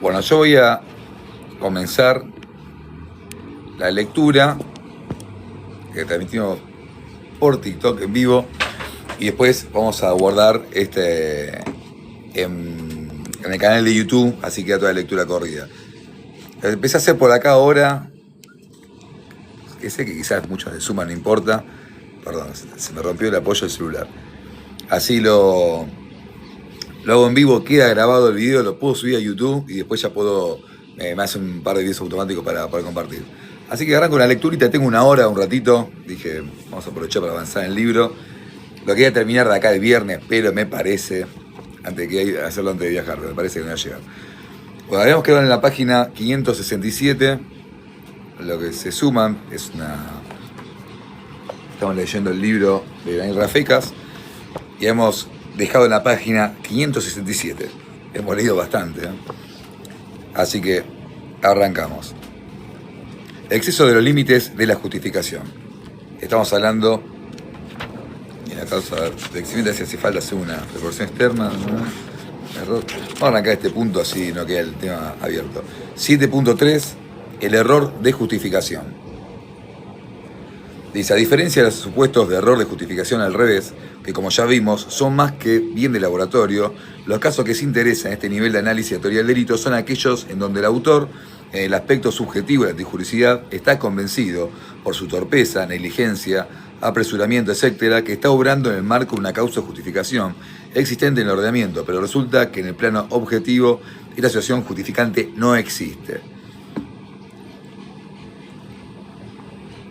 Bueno, yo voy a comenzar la lectura que transmitimos por TikTok en vivo y después vamos a guardar en el canal de YouTube, así queda toda la lectura corrida. Empecé a hacer por acá ahora, que sé que quizás muchos de suma no importa, perdón, se me rompió el apoyo del celular. Así lo hago en vivo, queda grabado el video, lo puedo subir a YouTube y después ya puedo, me hace un par de videos automáticos para compartir. Así que arranco una lecturita, tengo una hora, un ratito, dije, vamos a aprovechar para avanzar en el libro. Lo quería terminar de acá el viernes, pero me parece, hacerlo antes de viajar, me parece que no va a llegar. Bueno, habíamos quedado en la página 567, lo que se suman es estamos leyendo el libro de Daniel Rafecas y hemos dejado en la página 567. Hemos leído bastante, ¿eh? Así que arrancamos. Exceso de los límites de la justificación. Estamos hablando, en la causa de eximenta si hace falta hacer una proporción externa, ¿no? Error. Vamos a arrancar este punto así no queda el tema abierto. 7.3, el error de justificación. Dice, a diferencia de los supuestos de error de justificación al revés, que como ya vimos, son más que bien de laboratorio, los casos que se interesan en este nivel de análisis de teoría del delito son aquellos en donde el autor, en el aspecto subjetivo de la antijuricidad, está convencido, por su torpeza, negligencia, apresuramiento, etcétera, que está obrando en el marco de una causa de justificación existente en el ordenamiento, pero resulta que en el plano objetivo esta situación justificante no existe.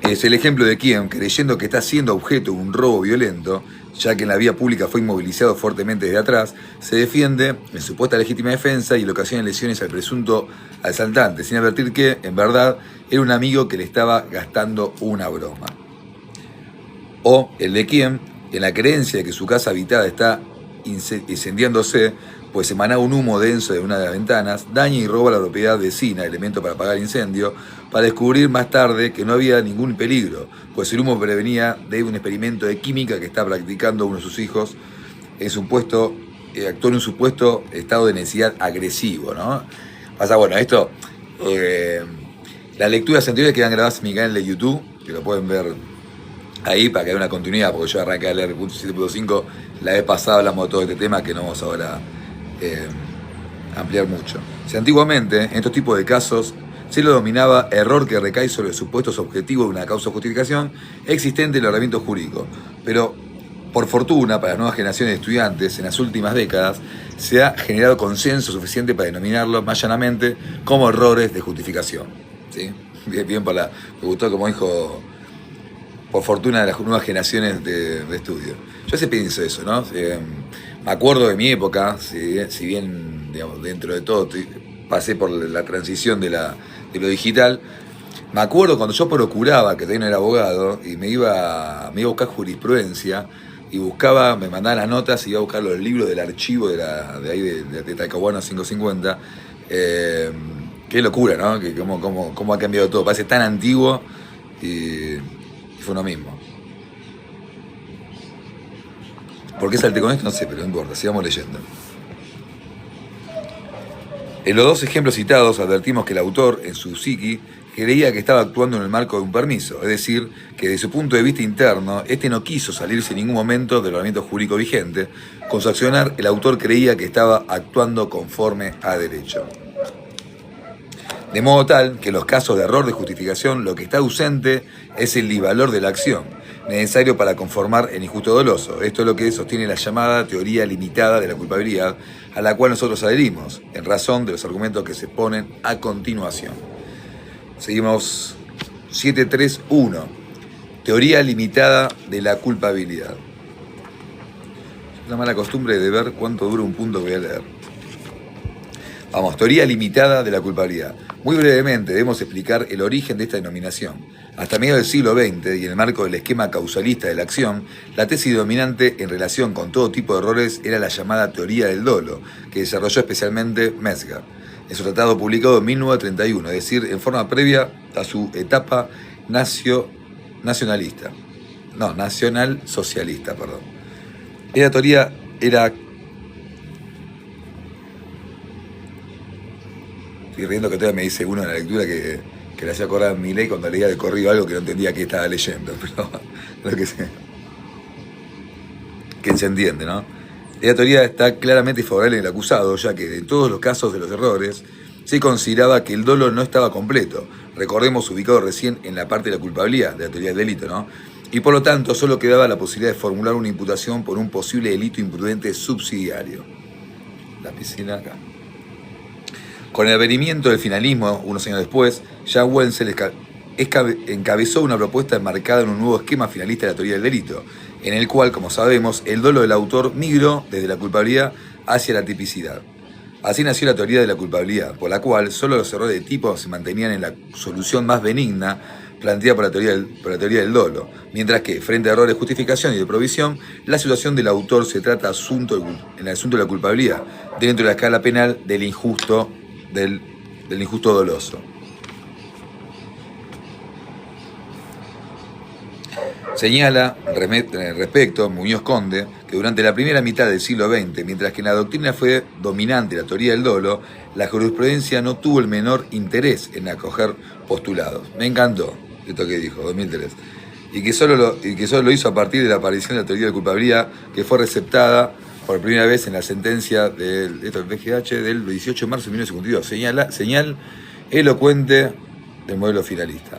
Es el ejemplo de quien, creyendo que está siendo objeto de un robo violento, ya que en la vía pública fue inmovilizado fuertemente desde atrás, se defiende en supuesta legítima defensa y le ocasiona lesiones al presunto asaltante, sin advertir que, en verdad, era un amigo que le estaba gastando una broma. O el de quien, en la creencia de que su casa habitada está incendiándose, pues emanaba un humo denso de una de las ventanas, daña y roba la propiedad vecina, elemento para apagar el incendio, para descubrir más tarde que no había ningún peligro, pues el humo prevenía de un experimento de química que está practicando uno de sus hijos, actuó en un supuesto estado de necesidad agresivo, ¿no? Pasa, bueno, esto, las lecturas anteriores quedan grabadas en mi canal de YouTube, que lo pueden ver ahí para que haya una continuidad, porque yo arranqué a leer el punto 7.5, la vez pasada hablamos de todo este tema que no vamos ahora ampliar mucho. Si antiguamente, en estos tipos de casos, se lo dominaba error que recae sobre los supuestos objetivos de una causa de justificación existente en el ordenamiento jurídico, pero por fortuna para las nuevas generaciones de estudiantes en las últimas décadas se ha generado consenso suficiente para denominarlos más llanamente como errores de justificación. ¿Sí? Bien me gustó como dijo, por fortuna de las nuevas generaciones de estudio. Yo sí pienso eso, ¿no? Me acuerdo de mi época, si bien digamos, dentro de todo pasé por la transición de lo digital, me acuerdo cuando yo procuraba, que todavía no era abogado, y me iba a buscar jurisprudencia, y me mandaba las notas y iba a buscar los libros del archivo de ahí de Talcahuano 550. Qué locura, ¿no? Que cómo ha cambiado todo. Parece tan antiguo y fue uno mismo. ¿Por qué salté con esto? No sé, pero no importa, sigamos leyendo. En los dos ejemplos citados advertimos que el autor, en su psiqui, creía que estaba actuando en el marco de un permiso, es decir, que desde su punto de vista interno, este no quiso salirse en ningún momento del ordenamiento jurídico vigente. Con su accionar, el autor creía que estaba actuando conforme a derecho. De modo tal que en los casos de error de justificación lo que está ausente es el disvalor de la acción, necesario para conformar el injusto doloso. Esto es lo que sostiene la llamada teoría limitada de la culpabilidad, a la cual nosotros adherimos, en razón de los argumentos que se ponen a continuación. Seguimos 7.3.1. Teoría limitada de la culpabilidad. Es una mala costumbre de ver cuánto dura un punto que voy a leer. Vamos, teoría limitada de la culpabilidad. Muy brevemente debemos explicar el origen de esta denominación. Hasta mediados del siglo XX y en el marco del esquema causalista de la acción, la tesis dominante en relación con todo tipo de errores era la llamada teoría del dolo, que desarrolló especialmente Metzger. En su tratado publicado en 1931, es decir, en forma previa a su etapa nacional socialista. La teoría era Estoy riendo que todavía me dice uno en la lectura que le hacía acordar a Milei cuando leía de corrido algo que no entendía que estaba leyendo, pero lo que se entiende, ¿no? Esta teoría está claramente favorable en el acusado, ya que en todos los casos de los errores se consideraba que el dolo no estaba completo. Recordemos, ubicado recién en la parte de la culpabilidad de la teoría del delito, ¿no? Y por lo tanto solo quedaba la posibilidad de formular una imputación por un posible delito imprudente subsidiario. La piscina acá. Con el advenimiento del finalismo, unos años después, Jan Wenzel encabezó una propuesta enmarcada en un nuevo esquema finalista de la teoría del delito, en el cual, como sabemos, el dolo del autor migró desde la culpabilidad hacia la tipicidad. Así nació la teoría de la culpabilidad, por la cual solo los errores de tipo se mantenían en la solución más benigna planteada por la teoría del dolo, mientras que, frente a errores de justificación y de provisión, la situación del autor se trata en el asunto de la culpabilidad, dentro de la escala penal del injusto doloso. Señala respecto Muñoz Conde que durante la primera mitad del siglo XX, mientras que en la doctrina fue dominante la teoría del dolo, la jurisprudencia no tuvo el menor interés en acoger postulados. Me encantó esto que dijo, 2003. Y que solo lo hizo a partir de la aparición de la teoría de culpabilidad, que fue receptada por primera vez en la sentencia del PGH del 18 de marzo de 1952. Señal elocuente del modelo finalista.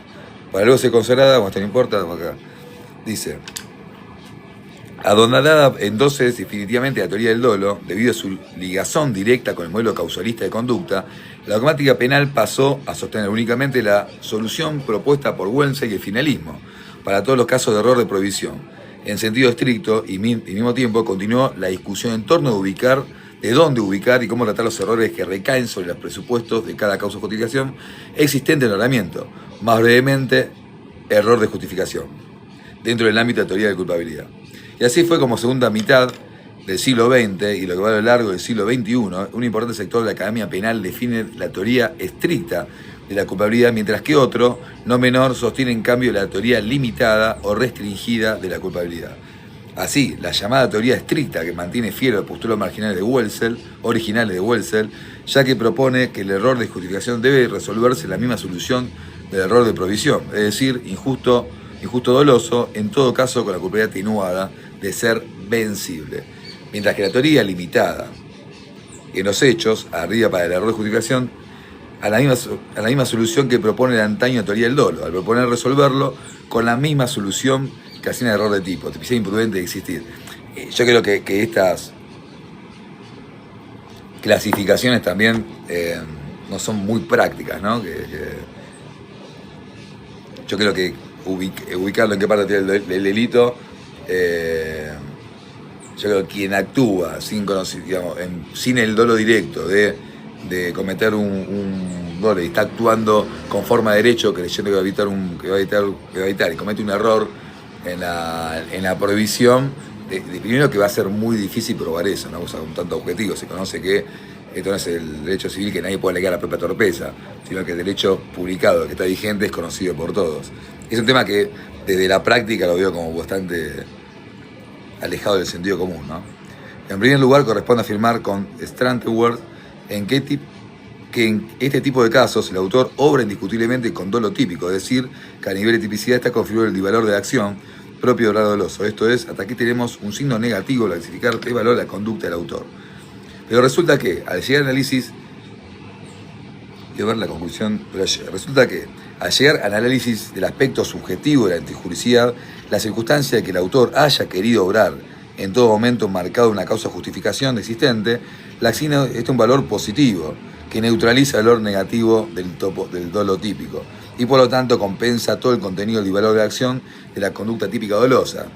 Para luego ser consagrada, como esto no importa, acá. Dice, adonada entonces definitivamente la teoría del dolo, debido a su ligazón directa con el modelo causalista de conducta, la dogmática penal pasó a sostener únicamente la solución propuesta por Wenzel y el finalismo, para todos los casos de error de prohibición. En sentido estricto y mismo tiempo continuó la discusión en torno de dónde ubicar y cómo tratar los errores que recaen sobre los presupuestos de cada causa de justificación existente en el ordenamiento, más brevemente, error de justificación, dentro del ámbito de la teoría de culpabilidad. Y así fue como segunda mitad del siglo XX y lo que va a lo largo del siglo XXI, un importante sector de la Academia Penal define la teoría estricta de la culpabilidad, mientras que otro, no menor, sostiene en cambio la teoría limitada o restringida de la culpabilidad. Así, la llamada teoría estricta, que mantiene fiel a los postulados originales de Wenzel, ya que propone que el error de justificación debe resolverse en la misma solución del error de provisión, es decir, injusto doloso, en todo caso con la culpabilidad atenuada de ser vencible. Mientras que la teoría limitada en los hechos, arriba para el error de justificación, a la misma solución que propone la antaña teoría del dolo, al proponer resolverlo con la misma solución que hacía el error de tipo, tipicidad imprudente de existir. Yo creo que estas clasificaciones también no son muy prácticas, ¿no? Yo creo que ubicarlo en qué parte tiene el delito, yo creo que quien actúa sin el dolo directo de cometer un dolo y está actuando con forma de derecho, creyendo que va a evitar y comete un error en la prohibición, primero que va a ser muy difícil probar eso, ¿no? O sea, con tanto objetivo, se conoce que esto no es el derecho civil que nadie puede alegar la propia torpeza, sino que el derecho publicado que está vigente es conocido por todos. Es un tema que desde la práctica lo veo como bastante alejado del sentido común, ¿no? En primer lugar, corresponde afirmar con Strantworth que en este tipo de casos el autor obra indiscutiblemente con dolo típico, es decir, que a nivel de tipicidad está configurado el valor de la acción propio del grado doloso. Esto es, hasta aquí tenemos un signo negativo al clasificar el valor de la conducta del autor. Pero resulta que, al llegar al análisis, al llegar al análisis del aspecto subjetivo de la antijuricidad, la circunstancia de que el autor haya querido obrar en todo momento marcado una causa de justificación existente, le asigna un valor positivo, que neutraliza el valor negativo del dolo típico, y por lo tanto compensa todo el contenido del valor de acción de la conducta típica dolosa.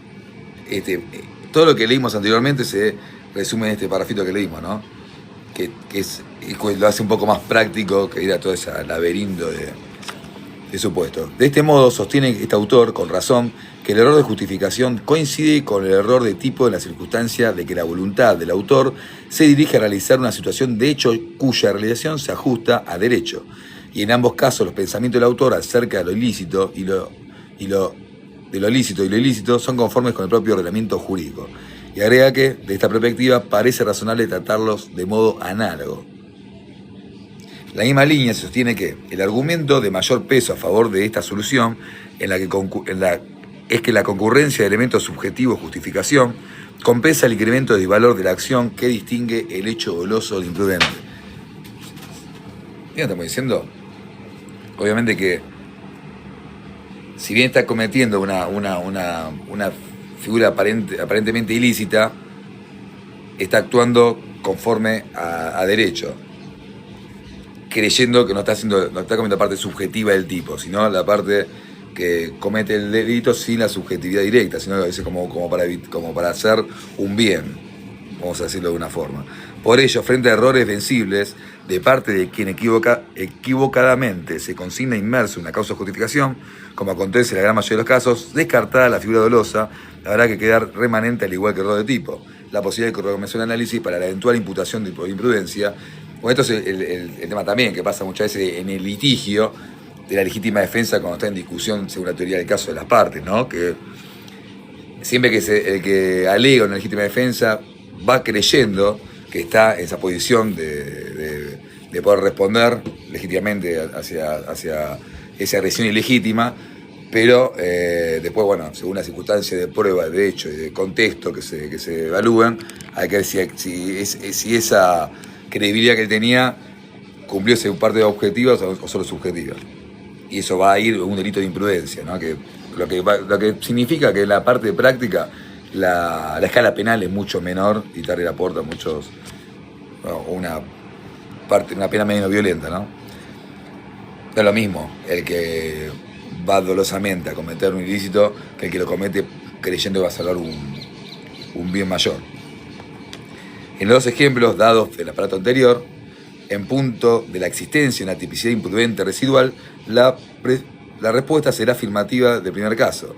Todo lo que leímos anteriormente se resume en este parrafito que leímos, ¿no? Que lo hace un poco más práctico que ir a todo ese laberinto de supuestos. De este modo, sostiene este autor, con razón, que el error de justificación coincide con el error de tipo en la circunstancia de que la voluntad del autor se dirige a realizar una situación de hecho cuya realización se ajusta a derecho. Y en ambos casos, los pensamientos del autor acerca de lo ilícito y lo ilícito son conformes con el propio ordenamiento jurídico. Y agrega que, de esta perspectiva, parece razonable tratarlos de modo análogo. La misma línea se sostiene que el argumento de mayor peso a favor de esta solución es que la concurrencia de elementos subjetivos de justificación compensa el incremento de valor de la acción que distingue el hecho doloso del imprudente. ¿Qué estamos diciendo? Obviamente que si bien está cometiendo una figura aparentemente ilícita, está actuando conforme a derecho, creyendo que no está cometiendo la parte subjetiva del tipo, sino la parte que comete el delito sin la subjetividad directa, sino que a veces como para hacer un bien, vamos a decirlo de una forma. Por ello, frente a errores vencibles de parte de quien equivocadamente se consigna inmerso en una causa de justificación, como acontece en la gran mayoría de los casos, descartada la figura dolosa, habrá que quedar remanente al igual que error de tipo, la posibilidad de corregir el análisis para la eventual imputación de imprudencia. Bueno, esto es el tema también que pasa muchas veces en el litigio de la legítima defensa cuando está en discusión según la teoría del caso de las partes, ¿no? Que siempre que el que alega una legítima defensa va creyendo que está en esa posición de poder responder legítimamente hacia esa agresión ilegítima, pero después, bueno, según las circunstancias de prueba, de hecho y de contexto que se evalúan, hay que ver si esa credibilidad que él tenía cumplió esa parte de objetivas o solo subjetivas. Y eso va a ir a un delito de imprudencia, ¿no? Lo que significa que en la parte práctica la escala penal es mucho menor y te abre la puerta a una pena menos violenta, ¿no? No es lo mismo el que va dolosamente a cometer un ilícito que el que lo comete creyendo que va a salvar un bien mayor. En los dos ejemplos dados del aparato anterior, en punto de la existencia de una tipicidad imprudente residual, la respuesta será afirmativa del primer caso.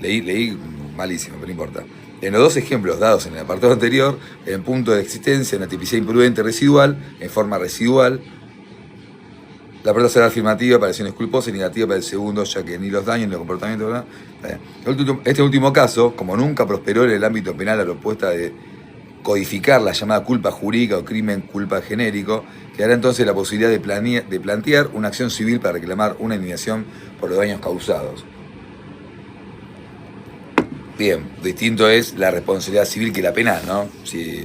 Leí malísimo, pero no importa. En los dos ejemplos dados en el apartado anterior, en punto de existencia de una tipicidad imprudente residual, en forma residual, la respuesta será afirmativa para acciones culposas y negativa para el segundo, ya que ni los daños ni los comportamientos, ¿verdad? Este último caso, como nunca prosperó en el ámbito penal la propuesta de codificar la llamada culpa jurídica o crimen culpa genérico, quedará entonces la posibilidad de plantear una acción civil para reclamar una indemnización por los daños causados. Bien, distinto es la responsabilidad civil que la penal, ¿no? Si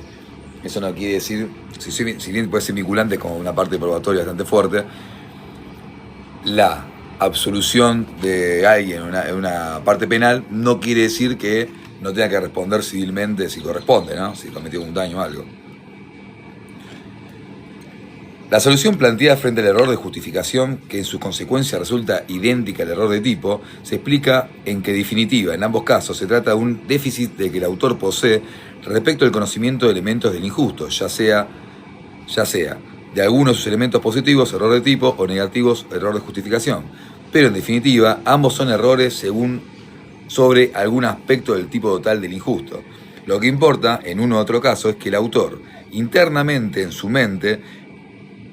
eso no quiere decir, si bien puede ser vinculante como una parte probatoria bastante fuerte, la absolución de alguien en una parte penal no quiere decir que no tenga que responder civilmente si corresponde, ¿no? Si cometió un daño o algo. La solución planteada frente al error de justificación, que en sus consecuencias resulta idéntica al error de tipo, se explica en que, en definitiva, en ambos casos se trata de un déficit de que el autor posee respecto al conocimiento de elementos del injusto, ya sea de algunos de sus elementos positivos, error de tipo, o negativos, error de justificación. Pero, en definitiva, ambos son errores sobre algún aspecto del tipo total del injusto. Lo que importa, en uno u otro caso, es que el autor, internamente en su mente,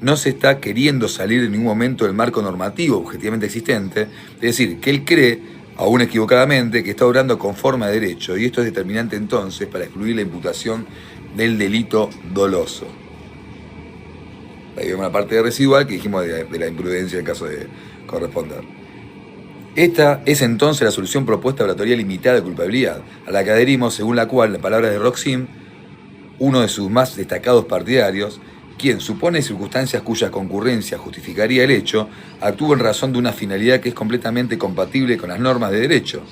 no se está queriendo salir en ningún momento del marco normativo objetivamente existente, es decir, que él cree, aún equivocadamente, que está obrando conforme a derecho, y esto es determinante entonces para excluir la imputación del delito doloso. Ahí vemos la parte residual que dijimos de la imprudencia en caso de corresponder. Esta es entonces la solución propuesta por la teoría limitada de culpabilidad, a la que adherimos, según la cual, en palabras de Roxin, uno de sus más destacados partidarios, quien supone circunstancias cuya concurrencia justificaría el hecho, actúa en razón de una finalidad que es completamente compatible con las normas de derecho.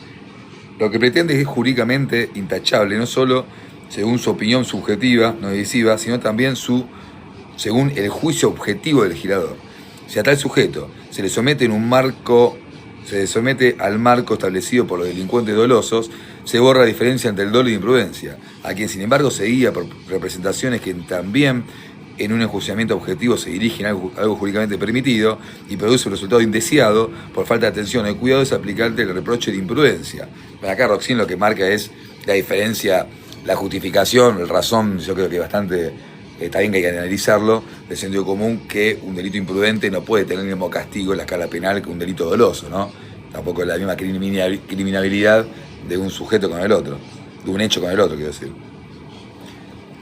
Lo que pretende es jurídicamente intachable, no solo según su opinión subjetiva, no decisiva, sino también según el juicio objetivo del legislador. Si a tal sujeto se le somete al marco establecido por los delincuentes dolosos, se borra la diferencia entre el dolo y la imprudencia, a quien sin embargo se guía por representaciones que también en un enjuiciamiento objetivo se dirigen a algo jurídicamente permitido y produce un resultado indeseado por falta de atención o de cuidado, es aplicable el reproche de imprudencia. Acá Roxin lo que marca es la diferencia, la justificación, el razón, yo creo que bastante, está bien que hay que analizarlo, de sentido común, que un delito imprudente no puede tener el mismo castigo en la escala penal que un delito doloso, ¿no? Tampoco es la misma criminalidad de un sujeto con el otro, de un hecho con el otro, quiero decir.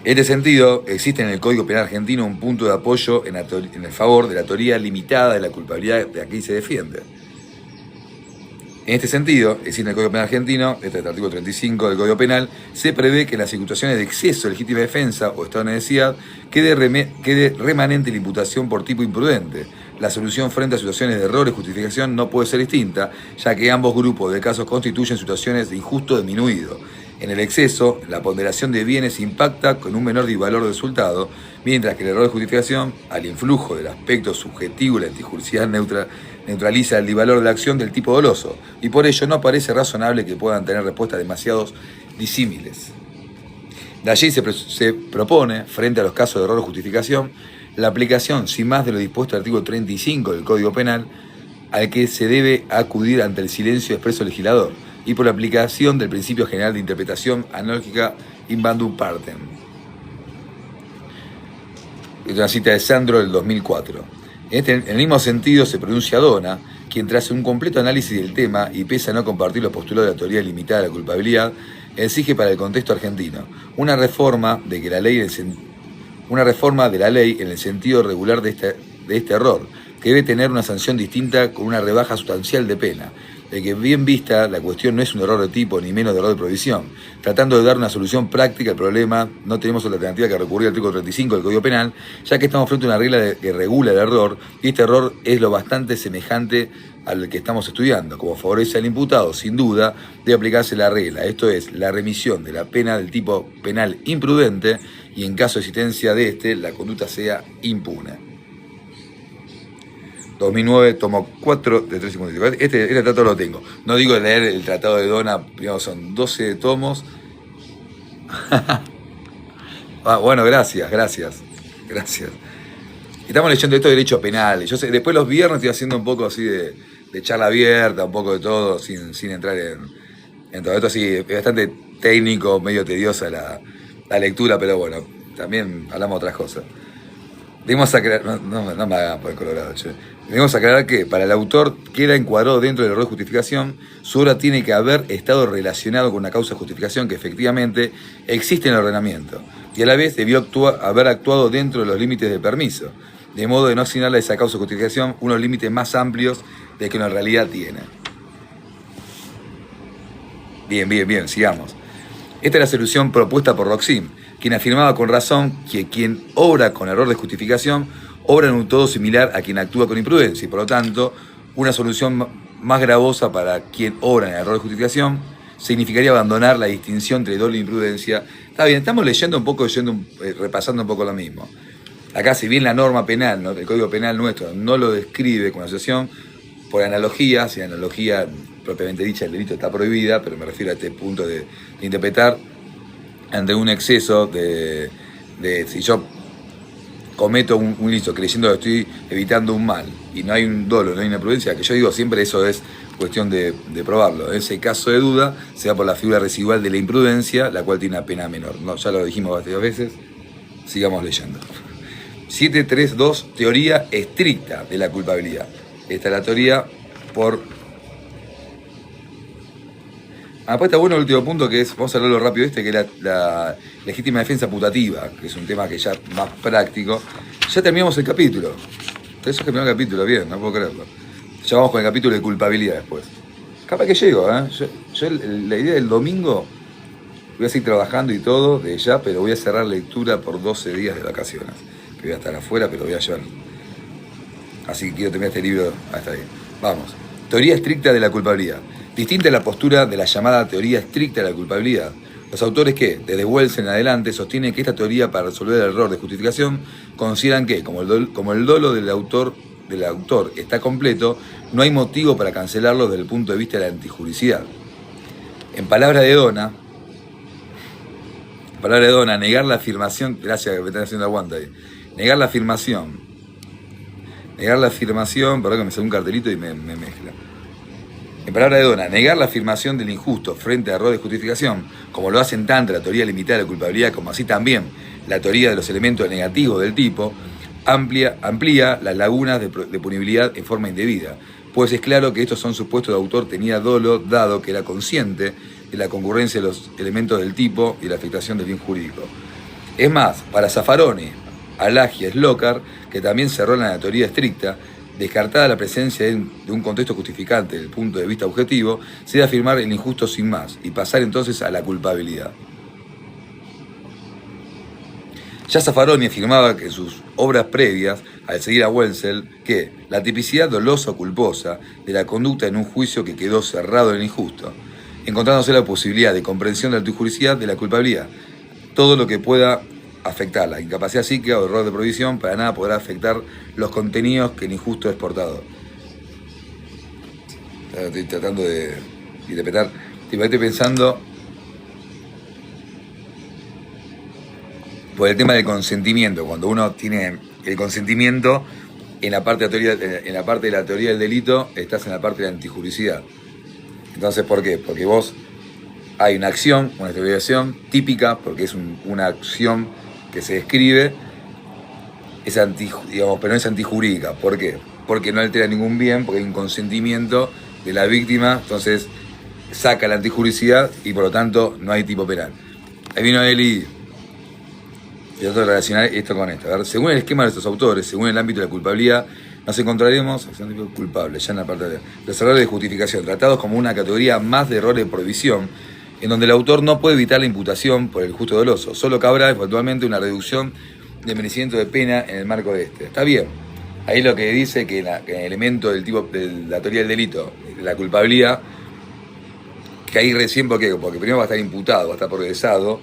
En este sentido, existe en el Código Penal argentino un punto de apoyo en el favor de la teoría limitada de la culpabilidad de aquí se defiende. En este sentido, existe en el Código Penal argentino, este es el artículo 35 del Código Penal, se prevé que en las situaciones de exceso de legítima defensa o estado de necesidad quede remanente la imputación por tipo imprudente. La solución frente a situaciones de error y justificación no puede ser distinta, ya que ambos grupos de casos constituyen situaciones de injusto disminuido. En el exceso, la ponderación de bienes impacta con un menor disvalor del resultado, mientras que el error de justificación, al influjo del aspecto subjetivo y la antijuricidad neutraliza el disvalor de la acción del tipo doloso, y por ello no parece razonable que puedan tener respuestas demasiado disímiles. De allí se propone, frente a los casos de error o justificación, la aplicación, sin más de lo dispuesto al artículo 35 del Código Penal, al que se debe acudir ante el silencio expreso del legislador, y por la aplicación del principio general de interpretación analógica in bandum partem. Es una cita de Sandro del 2004. En el mismo sentido se pronuncia Dona, quien tras un completo análisis del tema y pese a no compartir los postulados de la teoría limitada de la culpabilidad, exige para el contexto argentino una reforma de la ley en el sentido regular de este error, que debe tener una sanción distinta con una rebaja sustancial de pena, de que bien vista la cuestión no es un error de tipo ni menos de error de provisión. Tratando de dar una solución práctica al problema, no tenemos otra alternativa que recurrir al artículo 35 del Código Penal, ya que estamos frente a una regla que regula el error, y este error es lo bastante semejante al que estamos estudiando. Como favorece al imputado, sin duda, debe aplicarse la regla, esto es, la remisión de la pena del tipo penal imprudente, y en caso de existencia de la conducta sea impune. 2009, tomo 4 de 354. Este tratado lo tengo. No digo de leer el tratado de Dona, primero son 12 tomos. Bueno, gracias. Estamos leyendo esto de derecho penal. Yo sé, después los viernes estoy haciendo un poco así de charla abierta, un poco de todo, sin entrar en todo esto. Así, es bastante técnico, medio tediosa la lectura, pero bueno, también hablamos de otras cosas. Debemos aclarar, no me hagan por el colorado, che. Debemos aclarar que para el autor queda encuadrado dentro del error de justificación, su obra tiene que haber estado relacionado con una causa de justificación que efectivamente existe en el ordenamiento, y a la vez debió haber actuado dentro de los límites del permiso, de modo de no asignarle a esa causa de justificación unos límites más amplios de que en realidad tiene. Bien, sigamos. Esta es la solución propuesta por Roxin, quien afirmaba con razón que quien obra con error de justificación obra en un todo similar a quien actúa con imprudencia, y por lo tanto, una solución más gravosa para quien obra en error de justificación significaría abandonar la distinción entre dolo e imprudencia. Está bien, estamos leyendo un poco, repasando un poco lo mismo. Acá, si bien la norma penal, ¿no?, el Código Penal nuestro no lo describe con asociación, por analogía, si la analogía propiamente dicha el delito está prohibida, pero me refiero a este punto de interpretar ante un exceso de si yo cometo un ilícito creyendo que estoy evitando un mal y no hay un dolo, no hay una prudencia, que yo digo siempre eso es cuestión de probarlo. En ese caso de duda se da por la figura residual de la imprudencia, la cual tiene una pena menor. No, ya lo dijimos varias veces, sigamos leyendo. 732, teoría estricta de la culpabilidad. Esta es la teoría por... Después está bueno el último punto, que es, vamos a hablarlo rápido que es la legítima defensa putativa, que es un tema que ya es más práctico. Ya terminamos el capítulo. Eso es que el capítulo, bien, no puedo creerlo. Ya vamos con el capítulo de culpabilidad después. Capaz que llego, ¿eh? Yo la idea del domingo, voy a seguir trabajando y todo de ya, pero voy a cerrar lectura por 12 días de vacaciones. Que voy a estar afuera, pero voy a llevar. Así que quiero terminar este libro hasta ahí. Vamos. Teoría estricta de la culpabilidad. Distinta a la postura de la llamada teoría estricta de la culpabilidad. Los autores que, desde Wells en adelante, sostienen que esta teoría para resolver el error de justificación consideran que, como el dolo del autor está completo, no hay motivo para cancelarlo desde el punto de vista de la antijuricidad. En palabras de Dona, negar la afirmación, gracias que me están haciendo aguanta ahí, negar la afirmación, perdón que me sale un cartelito y me mezcla. En palabras de Dona, negar la afirmación del injusto frente a error de justificación, como lo hacen tanto la teoría limitada de la culpabilidad como así también la teoría de los elementos negativos del tipo, amplía las lagunas de punibilidad en forma indebida, pues es claro que estos son supuestos de autor tenía dolo, dado que era consciente de la concurrencia de los elementos del tipo y la afectación del bien jurídico. Es más, para Zaffaroni, Alagia, Slokar, que también cerró la teoría estricta, descartada la presencia de un contexto justificante desde el punto de vista objetivo, se debe afirmar el injusto sin más y pasar entonces a la culpabilidad. Ya Zaffaroni afirmaba que en sus obras previas, al seguir a Wenzel, que la tipicidad dolosa o culposa de la conducta en un juicio que quedó cerrado en el injusto, encontrándose la posibilidad de comprensión de la antijuricidad de la culpabilidad, todo lo que pueda afectar la incapacidad psíquica o error de provisión para nada podrá afectar los contenidos que el injusto es portador. Estoy tratando de interpretar, estoy pensando por el tema del consentimiento, cuando uno tiene el consentimiento en la parte de la teoría del delito, estás en la parte de la antijuricidad. Entonces, ¿por qué? Porque vos hay una acción, una exteriorización típica, porque es una acción que se describe, pero no es antijurídica. ¿Por qué? Porque no altera ningún bien, porque hay un consentimiento de la víctima, entonces saca la antijuricidad y por lo tanto no hay tipo penal. Ahí vino Eli y trato de relacionar esto con esto. A ver, según el esquema de estos autores, según el ámbito de la culpabilidad, nos encontraremos, acción tipo culpable, ya en la parte de los errores de justificación, tratados como una categoría más de errores de prohibición, en donde el autor no puede evitar la imputación por el justo doloso, solo cabrá eventualmente una reducción de merecimiento de pena en el marco de este. Está bien, ahí lo que dice que en el elemento del tipo de la teoría del delito, de la culpabilidad, que ahí recién, ¿por qué? Porque primero va a estar imputado, va a estar procesado,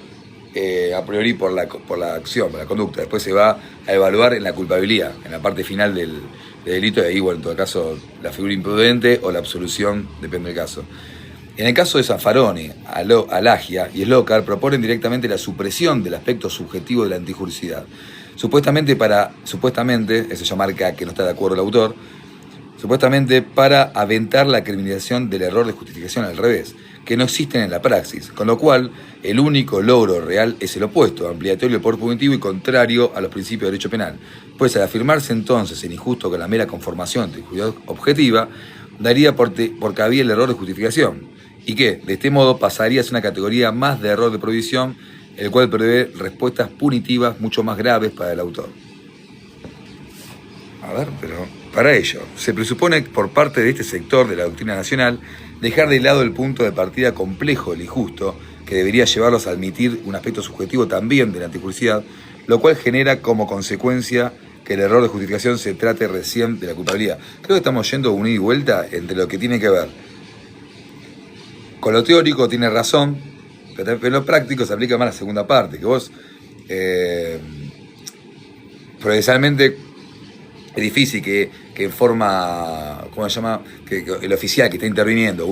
a priori por la acción, por la conducta, después se va a evaluar en la culpabilidad, en la parte final del delito, y ahí, bueno, en todo caso, la figura imprudente o la absolución, depende del caso. En el caso de Zaffaroni, Alagia y Slokar proponen directamente la supresión del aspecto subjetivo de la antijuricidad. Supuestamente, eso ya marca que no está de acuerdo el autor, supuestamente para aventar la criminalización del error de justificación al revés, que no existen en la praxis, con lo cual el único logro real es el opuesto, ampliatorio por punitivo y contrario a los principios de derecho penal. Pues al afirmarse entonces el injusto con la mera conformación de justicia objetiva, daría por cabida el error de justificación, y que, de este modo, pasaría a ser una categoría más de error de provisión, el cual prevé respuestas punitivas mucho más graves para el autor. A ver, pero para ello, se presupone por parte de este sector de la doctrina nacional dejar de lado el punto de partida complejo del injusto, que debería llevarlos a admitir un aspecto subjetivo también de la antijuricidad, lo cual genera como consecuencia que el error de justificación se trate recién de la culpabilidad. Creo que estamos yendo un ida y vuelta entre lo que tiene que ver con lo teórico, tiene razón, pero en lo práctico se aplica más la segunda parte, que vos procesalmente es difícil que en forma, ¿cómo se llama?, que el oficial que está interviniendo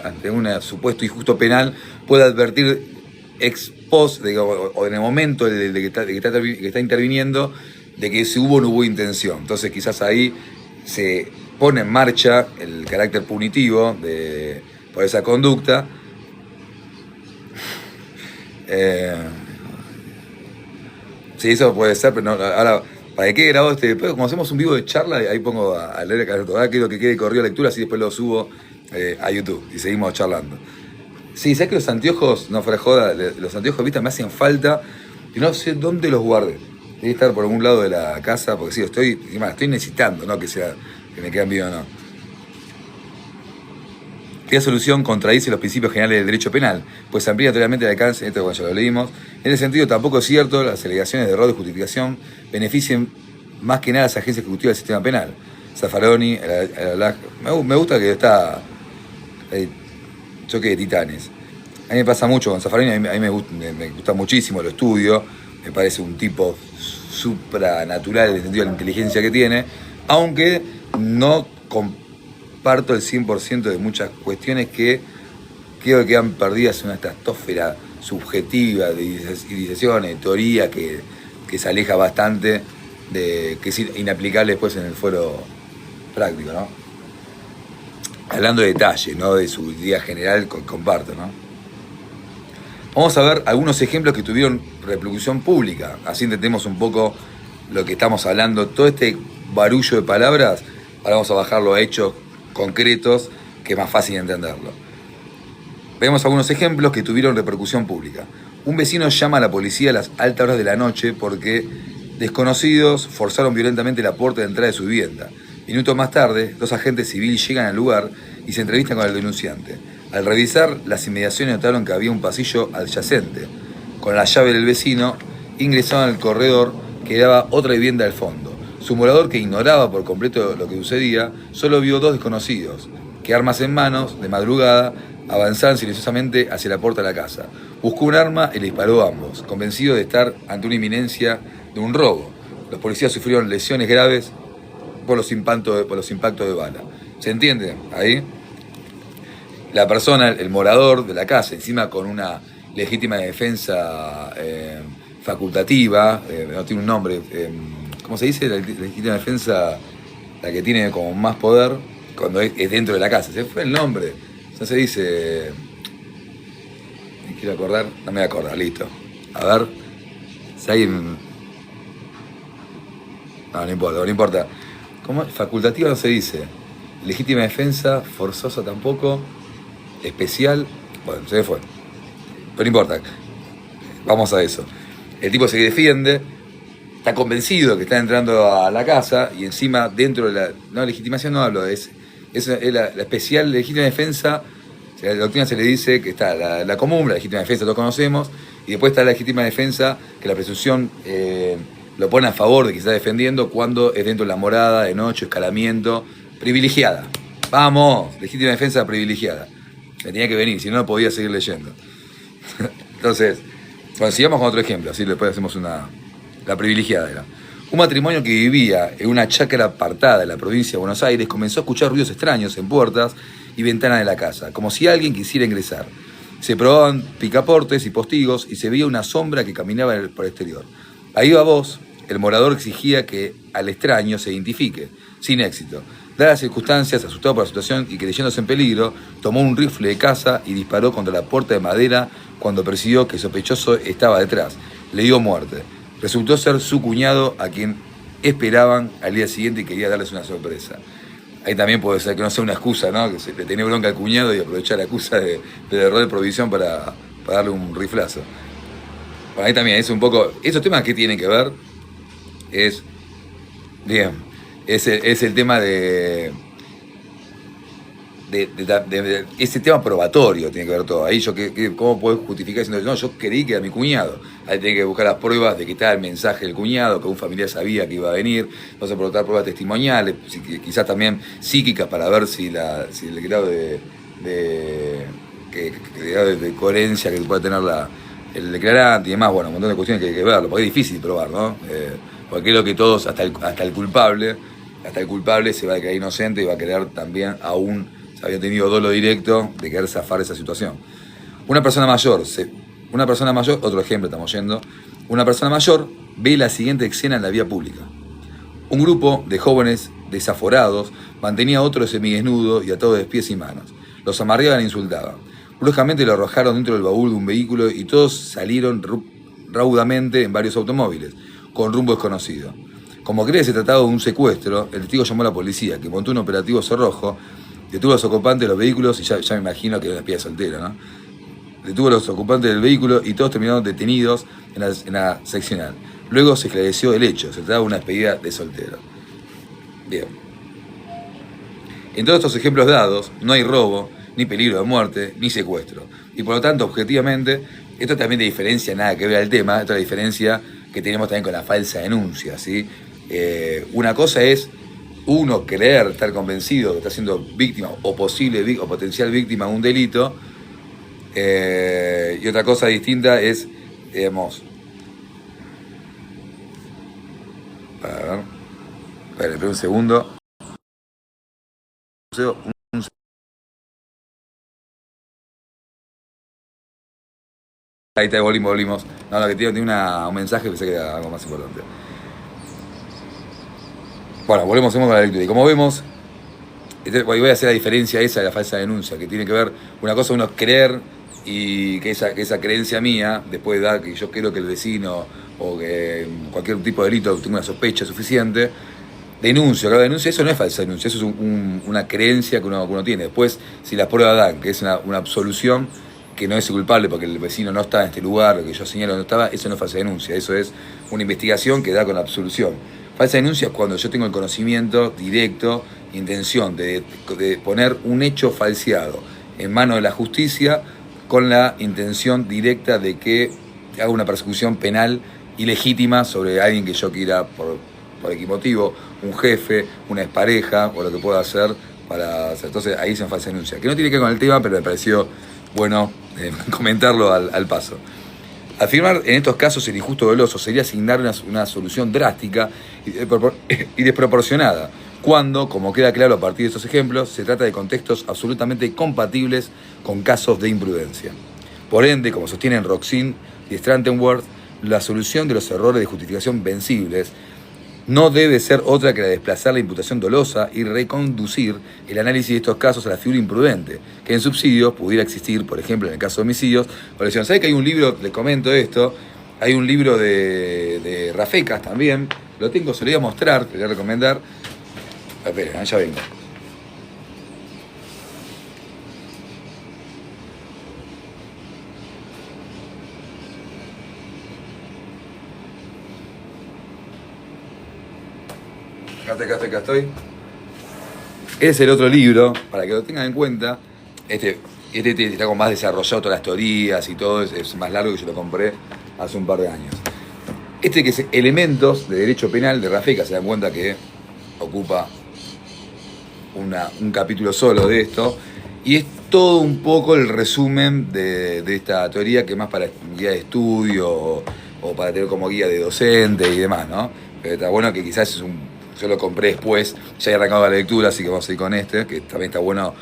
ante un supuesto injusto penal pueda advertir ex post, o en el momento de que está interviniendo, de que si hubo o no hubo intención. Entonces quizás ahí se pone en marcha el carácter punitivo por esa conducta. Sí, eso puede ser, pero no, ahora, ¿para qué he grabado este? Después, como hacemos un vivo de charla, ahí pongo a leer el carácter, quiero que quede corrido la lectura, así después lo subo a YouTube y seguimos charlando. Sí, ¿sabes que los anteojos, no fuera joda, los anteojos, viste, me hacen falta y no sé dónde los guardé? Debe estar por algún lado de la casa, porque sí, estoy necesitando, no que me quedan bien o no. Esta solución contradice los principios generales del derecho penal, pues amplía totalmente el alcance, esto ya lo leímos. En ese sentido, tampoco es cierto las alegaciones de error de justificación beneficien más que nada a las agencias ejecutivas del sistema penal. Zaffaroni, me gusta que está choque de titanes. A mí me pasa mucho con Zaffaroni, a mí me gusta muchísimo, lo estudio, me parece un tipo supranatural en el sentido de la inteligencia que tiene, aunque no comparto el 100% de muchas cuestiones que creo que quedan perdidas en una estratosfera subjetiva de idealizaciones, de teoría que se aleja bastante, que es inaplicable después en el foro práctico, ¿no? Hablando de detalles, ¿no?, de su idea general, comparto, ¿no? Vamos a ver algunos ejemplos que tuvieron repercusión pública, así entendemos un poco lo que estamos hablando. Todo este barullo de palabras, ahora vamos a bajarlo a hechos concretos, que es más fácil entenderlo. Vemos algunos ejemplos que tuvieron repercusión pública. Un vecino llama a la policía a las altas horas de la noche porque desconocidos forzaron violentamente la puerta de entrada de su vivienda. Minutos más tarde, 2 agentes civiles llegan al lugar y se entrevistan con el denunciante. Al revisar las inmediaciones notaron que había un pasillo adyacente. Con la llave del vecino ingresaron al corredor que daba otra vivienda al fondo. Su morador, que ignoraba por completo lo que sucedía, solo vio 2 desconocidos que, armas en manos, de madrugada, avanzaban silenciosamente hacia la puerta de la casa. Buscó un arma y le disparó a ambos, convencido de estar ante una inminencia de un robo. Los policías sufrieron lesiones graves por los impactos de bala. ¿Se entiende? Ahí la persona, el morador de la casa, encima con una legítima defensa facultativa, no tiene un nombre, ¿cómo se dice? La legítima defensa, la que tiene como más poder cuando es dentro de la casa. Se fue el nombre, no se dice... Me quiero acordar, no me voy a acordar, listo. A ver, si alguien... No importa, no importa. ¿Cómo? Facultativa no se dice. Legítima defensa, forzosa tampoco. Especial, bueno, se me fue. Pero no importa. Vamos a eso. El tipo se defiende, está convencido que está entrando a la casa y encima dentro de la... No, legitimación no hablo, es la especial legítima defensa. A la doctrina se le dice que está la común, la legítima defensa, todos conocemos, y después está la legítima defensa, que la presunción lo pone a favor de que se está defendiendo cuando es dentro de la morada, de noche, escalamiento, privilegiada. Vamos, legítima defensa privilegiada. Me tenía que venir, si no, no podía seguir leyendo. Entonces, bueno, sigamos con otro ejemplo, así después hacemos la privilegiada era. Un matrimonio que vivía en una chacra apartada de la provincia de Buenos Aires comenzó a escuchar ruidos extraños en puertas y ventanas de la casa, como si alguien quisiera ingresar. Se probaban picaportes y postigos y se veía una sombra que caminaba por el exterior. Ahí va voz, el morador exigía que al extraño se identifique, sin éxito. Dadas las circunstancias, asustado por la situación y creyéndose en peligro, tomó un rifle de caza y disparó contra la puerta de madera cuando percibió que el sospechoso estaba detrás. Le dio muerte. Resultó ser su cuñado, a quien esperaban al día siguiente y quería darles una sorpresa. Ahí también puede ser que no sea una excusa, ¿no? Que se le tenía bronca al cuñado y aprovechar la excusa de error de provisión para darle un riflazo. Bueno, ahí también es un poco... Esos temas que tienen que ver es... Bien, es el tema de ese tema probatorio tiene que ver todo. Ahí yo, ¿cómo puedo justificar diciendo, no, yo creí que era mi cuñado? Ahí tiene que buscar las pruebas de que estaba el mensaje del cuñado, que un familiar sabía que iba a venir, no se preguntar pruebas testimoniales, quizás también psíquicas para ver si el grado de coherencia que puede tener el declarante y demás, bueno, un montón de cuestiones que hay que verlo, porque es difícil probar, ¿no? Porque creo que todos, hasta el culpable se va a quedar inocente y va a querer también aún había tenido dolo directo de querer zafar esa situación. Una persona mayor, otro ejemplo estamos yendo, una persona mayor ve la siguiente escena en la vía pública. Un grupo de jóvenes desaforados mantenía a otro semidesnudo y atado de pies y manos. Los amarreaban e insultaban. Bruscamente lo arrojaron dentro del baúl de un vehículo y todos salieron raudamente en varios automóviles, con rumbo desconocido. Como creía que se trataba de un secuestro, el testigo llamó a la policía, que montó un operativo cerrojo, detuvo a los ocupantes de los vehículos, y ya me imagino que era una espía soltera, ¿no? Detuvo a los ocupantes del vehículo y todos terminaron detenidos en la seccional. Luego se esclareció el hecho, se trataba de una despedida de soltero. Bien. En todos estos ejemplos dados, no hay robo, ni peligro de muerte, ni secuestro. Y por lo tanto, objetivamente, esto también de diferencia nada que ver al tema, esta es la diferencia que tenemos también con la falsa denuncia, ¿sí? Una cosa es uno creer, estar convencido que está siendo víctima o posible o potencial víctima de un delito, y otra cosa distinta es, digamos, espera un segundo. Ahí está, volvimos. No, lo que tiene un mensaje que pensé que era algo más importante. Bueno, volvemos con la lectura. Y como vemos, voy a hacer la diferencia esa de la falsa denuncia, que tiene que ver, una cosa uno es creer y que esa creencia mía, después de dar que yo creo que el vecino o que cualquier tipo de delito tenga una sospecha suficiente, denuncio, cada denuncia, eso no es falsa denuncia, eso es una creencia que uno tiene. Después, si las pruebas dan que es una absolución, que no es culpable porque el vecino no está en este lugar, lo que yo señalo no estaba, eso no es falsa denuncia, eso es una investigación que da con la absolución. Falsa denuncia es cuando yo tengo el conocimiento directo, intención de poner un hecho falseado en manos de la justicia con la intención directa de que haga una persecución penal ilegítima sobre alguien que yo quiera por X motivo, un jefe, una expareja o lo que pueda hacer para hacer. Entonces ahí se me falsa denuncia. Que no tiene que ver con el tema, pero me pareció bueno comentarlo al paso. Afirmar en estos casos el injusto doloso sería asignar una solución drástica y desproporcionada, cuando, como queda claro a partir de estos ejemplos, se trata de contextos absolutamente compatibles con casos de imprudencia. Por ende, como sostienen Roxin y Strantenworth, la solución de los errores de justificación vencibles no debe ser otra que la de desplazar la imputación dolosa y reconducir el análisis de estos casos a la figura imprudente, que en subsidios pudiera existir, por ejemplo, en el caso de homicidios. Por ejemplo, ¿sabes que hay un libro, les comento esto, hay un libro de Rafecas también, lo tengo, se lo voy a mostrar, te voy a recomendar. Espera, ya vengo. Acá estoy. Es el otro libro, para que lo tengan en cuenta. Este está con más desarrollado todas las teorías y todo, es más largo, que yo lo compré hace un par de años. Que es Elementos de Derecho Penal de Rafecas, se dan cuenta que ocupa un capítulo solo de esto, y es todo un poco el resumen de esta teoría, que es más para guía de estudio o para tener como guía de docente y demás, ¿no? Pero está bueno que quizás yo lo compré después, ya he arrancado la lectura, así que vamos a ir con que también está bueno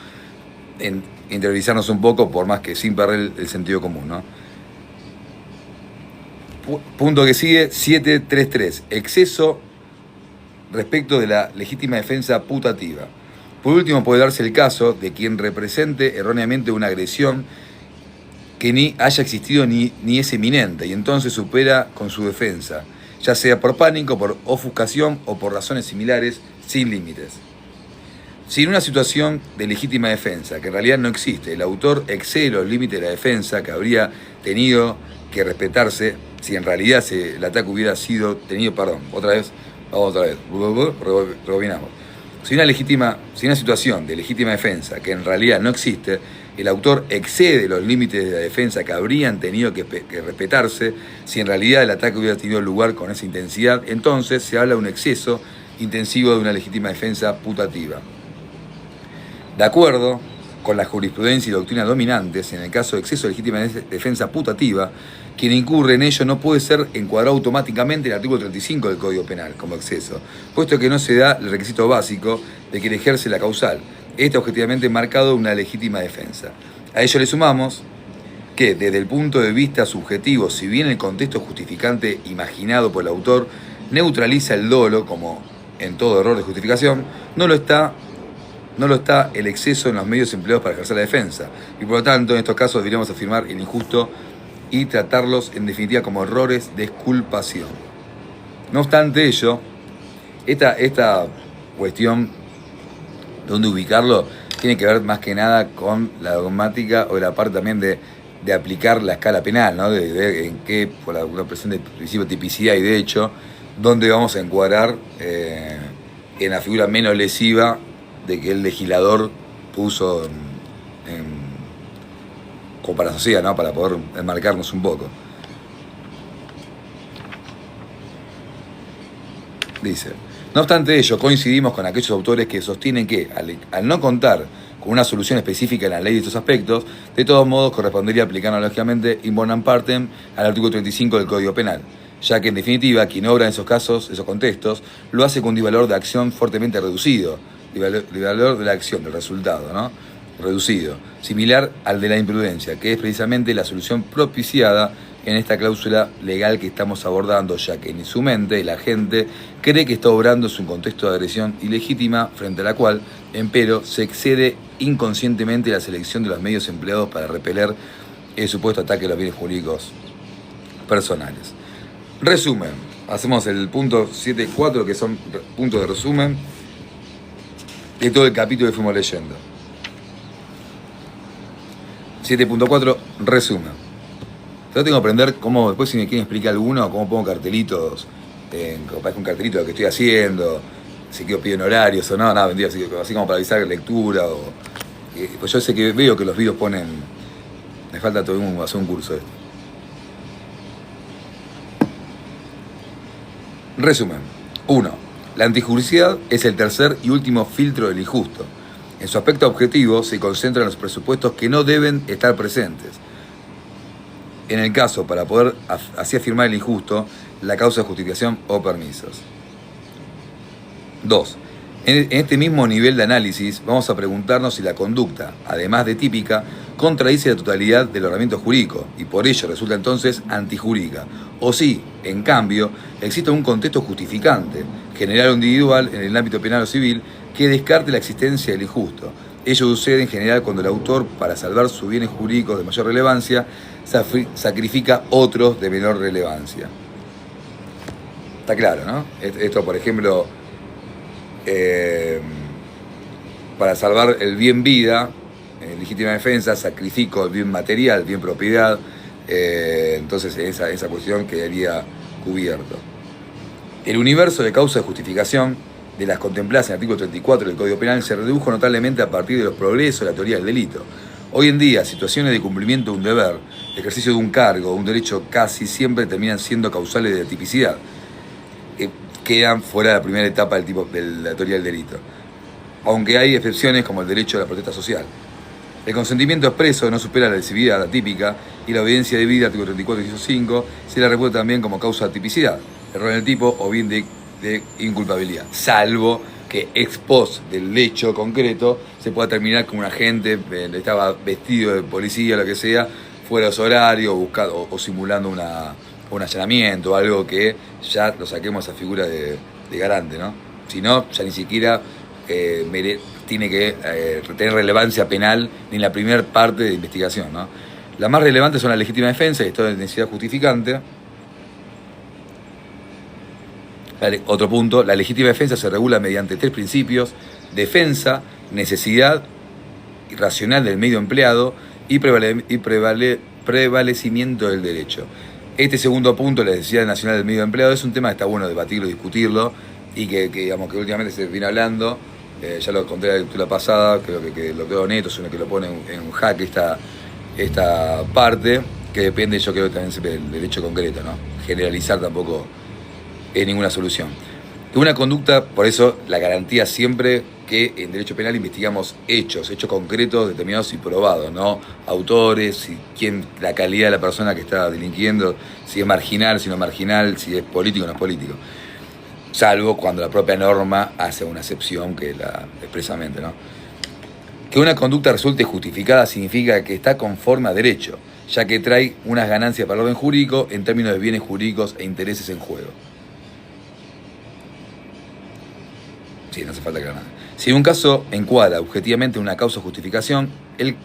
interiorizarnos un poco, por más que sin perder el sentido común, ¿no? Punto que sigue, 733, exceso respecto de la legítima defensa putativa. Por último, puede darse el caso de quien represente erróneamente una agresión que ni haya existido ni es eminente, y entonces supera con su defensa, ya sea por pánico, por ofuscación o por razones similares, sin límites. Si en una situación de legítima defensa, que en realidad no existe, el autor excede los límites de la defensa que habría tenido que respetarse, si en realidad el ataque hubiera sido tenido, rebobinamos. Si una situación de legítima defensa, que en realidad no existe, el autor excede los límites de la defensa que habrían tenido que respetarse, si en realidad el ataque hubiera tenido lugar con esa intensidad, entonces se habla de un exceso intensivo de una legítima defensa putativa. De acuerdo con la jurisprudencia y doctrina dominantes, en el caso de exceso de legítima defensa putativa, quien incurre en ello no puede ser encuadrado automáticamente en el artículo 35 del Código Penal como exceso, puesto que no se da el requisito básico de quien ejerce la causal. Está objetivamente marcado una legítima defensa. A ello le sumamos que, desde el punto de vista subjetivo, si bien el contexto justificante imaginado por el autor neutraliza el dolo, como en todo error de justificación, no lo está el exceso en los medios empleados para ejercer la defensa, y por lo tanto en estos casos deberíamos afirmar el injusto y tratarlos en definitiva como errores de exculpación. No obstante ello, esta cuestión de dónde ubicarlo tiene que ver más que nada con la dogmática o la parte también de aplicar la escala penal, ¿no? De ver en qué, por la presión del principio de tipicidad y de hecho, dónde vamos a encuadrar en la figura menos lesiva de que el legislador puso como para la sociedad, ¿no? Para poder enmarcarnos un poco. Dice: no obstante ello, coincidimos con aquellos autores que sostienen que, al no contar con una solución específica en la ley de estos aspectos, de todos modos correspondería aplicar analógicamente in bonam partem al artículo 35 del Código Penal, ya que en definitiva quien obra en esos casos, esos contextos, lo hace con un disvalor de acción fuertemente reducido, disvalor de la acción, del resultado, ¿no? Reducido, similar al de la imprudencia, que es precisamente la solución propiciada en esta cláusula legal que estamos abordando, ya que en su mente la gente cree que está obrando en un contexto de agresión ilegítima, frente a la cual, empero, se excede inconscientemente la selección de los medios empleados para repeler el supuesto ataque a los bienes jurídicos personales. Resumen, hacemos el punto 7.4, que son puntos de resumen de todo el capítulo que fuimos leyendo. 7.4, resumen. Yo tengo que aprender cómo, después si me quieren explicar alguno, cómo pongo cartelitos, capaz un cartelito de lo que estoy haciendo, si quiero piden horarios o no, nada, vendría así como para avisar lectura. Pues yo sé que veo que los videos ponen, me falta todavía hacer un curso de esto. Resumen. 1. La antijuricidad es el tercer y último filtro del injusto. En su aspecto objetivo se concentra en los presupuestos que no deben estar presentes. En el caso, para poder así afirmar el injusto, la causa de justificación o permisos. 2. En este mismo nivel de análisis vamos a preguntarnos si la conducta, además de típica, contradice la totalidad del ordenamiento jurídico y por ello resulta entonces antijurídica, o si, en cambio, existe un contexto justificante, general o individual en el ámbito penal o civil, que descarte la existencia del injusto. Ello sucede en general cuando el autor, para salvar sus bienes jurídicos de mayor relevancia, sacrifica otros de menor relevancia. Está claro, ¿no? Esto, por ejemplo, para salvar el bien vida, en legítima defensa, sacrifico el bien material, bien propiedad, entonces esa cuestión quedaría cubierto. El universo de causa de justificación de las contempladas en el artículo 34 del Código Penal se redujo notablemente a partir de los progresos de la teoría del delito. Hoy en día, situaciones de cumplimiento de un deber, de ejercicio de un cargo, un derecho casi siempre terminan siendo causales de tipicidad, quedan fuera de la primera etapa de la teoría del delito. Aunque hay excepciones como el derecho a la protesta social. El consentimiento expreso no supera la lesividad atípica y la obediencia debida, artículo 34 y 5, se la reputa también como causa de tipicidad, error en el tipo o bien de inculpabilidad, salvo que ex post del hecho concreto se pueda terminar con un agente estaba vestido de policía o lo que sea, fuera de su horario o simulando un allanamiento o algo que ya lo saquemos a esa figura de garante, ¿no? Si no, ya ni siquiera tiene que tener relevancia penal ni en la primera parte de investigación, ¿no? Las más relevantes son la legítima defensa y estado de necesidad justificante. Otro punto, la legítima defensa se regula mediante 3 principios: defensa, necesidad racional del medio empleado y prevalecimiento del derecho. Este segundo punto, la necesidad nacional del medio empleado, es un tema que está bueno debatirlo, discutirlo y que digamos que últimamente se viene hablando. Ya lo conté en la lectura pasada, creo que lo quedó neto, es uno que lo pone en jaque esta parte, que depende, yo creo, también del derecho concreto, ¿no? Generalizar tampoco es ninguna solución. Una conducta, por eso la garantía siempre que en derecho penal investigamos hechos concretos, determinados y probados, no autores, la calidad de la persona que está delinquiendo, si es marginal, si no es marginal, si es político o no es político. Salvo cuando la propia norma hace una excepción que expresamente, ¿no? Que una conducta resulte justificada significa que está conforme a derecho, ya que trae unas ganancias para el orden jurídico en términos de bienes jurídicos e intereses en juego. Sí, no hace falta aclarar nada. Si un caso encuadra objetivamente una causa de justificación, el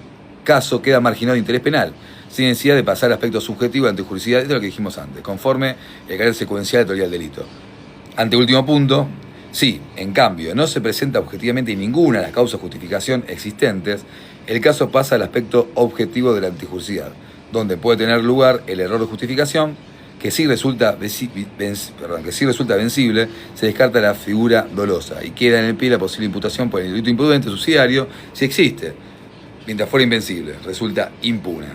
caso queda marginado de interés penal, sin necesidad de pasar al aspecto subjetivo de antijuricidad, de lo que dijimos antes, conforme el carácter secuencial de teoría del delito. Ante último punto, si, en cambio, no se presenta objetivamente ninguna de las causas de justificación existentes, el caso pasa al aspecto objetivo de la antijuricidad, donde puede tener lugar el error de justificación, que si resulta vencible, se descarta la figura dolosa y queda en el pie la posible imputación por el delito imprudente subsidiario si existe, mientras fuera invencible, resulta impune.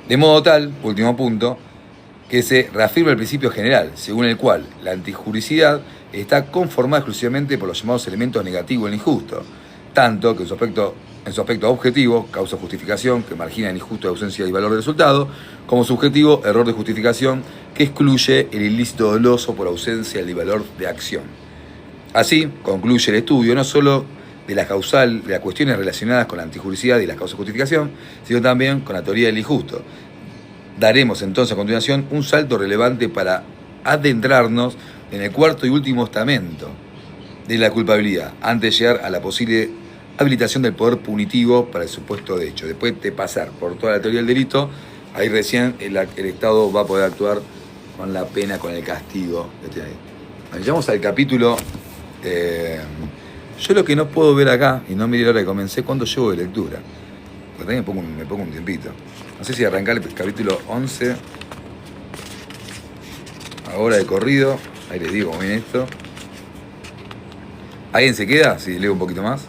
De modo tal, último punto, que se reafirma el principio general, según el cual la antijuricidad está conformada exclusivamente por los llamados elementos negativos del injusto, tanto que en su aspecto objetivo, causa justificación, que margina el injusto de ausencia y valor del resultado, como subjetivo, error de justificación, que excluye el ilícito doloso por ausencia del valor de acción. Así, concluye el estudio no solo de las cuestiones relacionadas con la antijuricidad y las causas de justificación, sino también con la teoría del injusto. Daremos entonces a continuación un salto relevante para adentrarnos en el cuarto y último estamento de la culpabilidad, antes de llegar a la posible habilitación del poder punitivo para el supuesto de hecho. Después de pasar por toda la teoría del delito, ahí recién el Estado va a poder actuar con la pena, con el castigo. Llegamos al capítulo. Yo lo que no puedo ver acá, y no miré la hora que comencé, ¿cuánto llevo de lectura? Porque también me pongo un tiempito. No sé si arrancar el capítulo 11 ahora de corrido. Ahí les digo cómo viene esto. ¿Alguien se queda? Si leo un poquito más.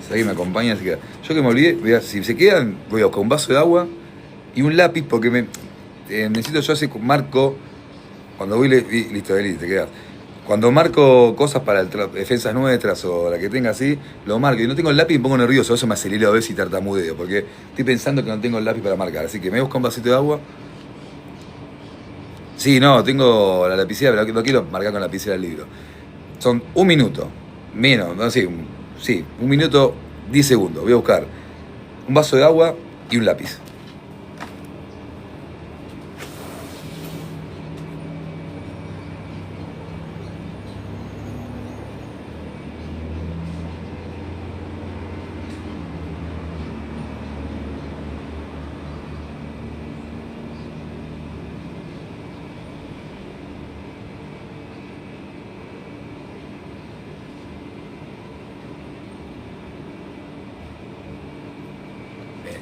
Si alguien me acompaña, se queda. Yo que me olvidé, si se quedan, voy a buscar un vaso de agua y un lápiz porque necesito yo hacer marco. Cuando voy, listo, te quedas. Cuando marco cosas para defensas nuestras o la que tenga así, lo marco. Y no tengo el lápiz y me pongo nervioso. Eso me acelera a veces y tartamudeo. Porque estoy pensando que no tengo el lápiz para marcar. Así que me voy a buscar un vasito de agua. Sí, no, tengo la lapicera, pero no quiero marcar con la lapicera el libro. Son 1 minuto. Menos, no sé, sí, 1 minuto, 10 segundos. Voy a buscar un vaso de agua y un lápiz.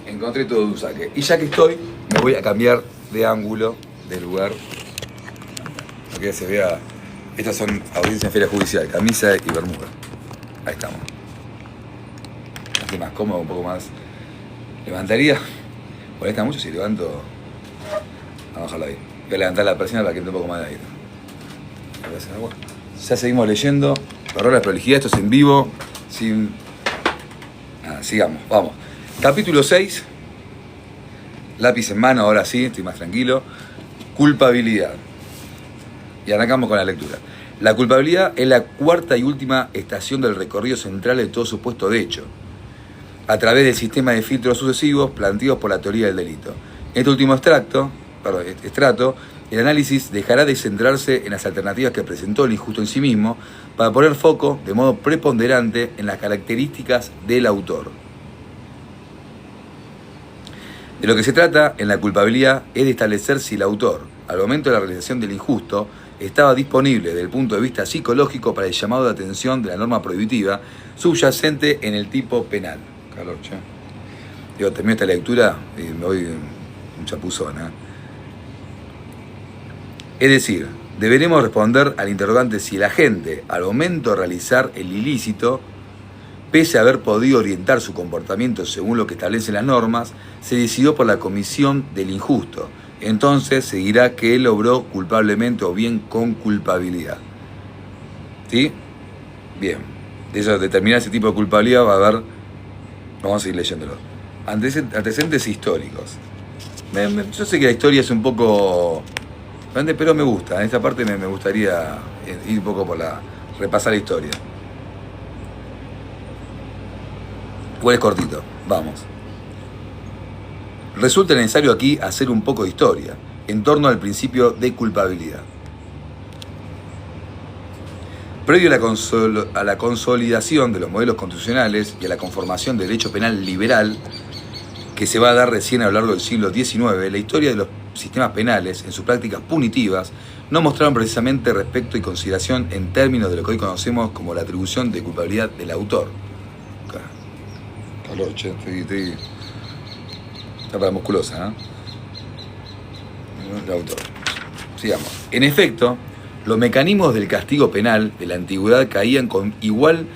Encontré todo un saque. Y ya que estoy, me voy a cambiar de ángulo, de lugar. Para que se vea. Estas son audiencias en feria judicial, camisa y bermuda. Ahí estamos. Así más cómodo, un poco más. Levantaría. Molesta mucho si levanto. Vamos a bajarlo ahí. Voy a levantar la presión para que entre un poco más de aire. Ya seguimos leyendo. Perdón la prolijidad, esto es en vivo. Sin. Sigamos, vamos. Capítulo 6. Lápiz en mano, ahora sí, estoy más tranquilo. Culpabilidad. Y arrancamos con la lectura. La culpabilidad es la cuarta y última estación del recorrido central de todo supuesto de hecho, a través del sistema de filtros sucesivos planteados por la teoría del delito. En este último estrato, el análisis dejará de centrarse en las alternativas que presentó el injusto en sí mismo para poner foco de modo preponderante en las características del autor. De lo que se trata en la culpabilidad es de establecer si el autor, al momento de la realización del injusto, estaba disponible desde el punto de vista psicológico para el llamado de atención de la norma prohibitiva subyacente en el tipo penal. Calor, che. Digo, termino esta lectura y me voy un chapuzón, ¿eh? Es decir, deberemos responder al interrogante si el agente, al momento de realizar el ilícito, pese a haber podido orientar su comportamiento según lo que establecen las normas, se decidió por la comisión del injusto. Entonces se dirá que él obró culpablemente o bien con culpabilidad. ¿Sí? Bien. De eso, determinar ese tipo de culpabilidad va a haber... Vamos a seguir leyéndolo. Antecedentes históricos. Yo sé que la historia es un poco... pero me gusta. En esta parte me gustaría ir un poco por repasar la historia. ¿Cuál es cortito? Vamos. Resulta necesario aquí hacer un poco de historia en torno al principio de culpabilidad. Previo a la consolidación de los modelos constitucionales y a la conformación del derecho penal liberal, que se va a dar recién a lo largo del siglo XIX, la historia de los sistemas penales, en sus prácticas punitivas, no mostraron precisamente respeto y consideración en términos de lo que hoy conocemos como la atribución de culpabilidad del autor. Calor, che, está para musculosa, ¿no? El autor. Sigamos. En efecto, los mecanismos del castigo penal de la antigüedad caían con igual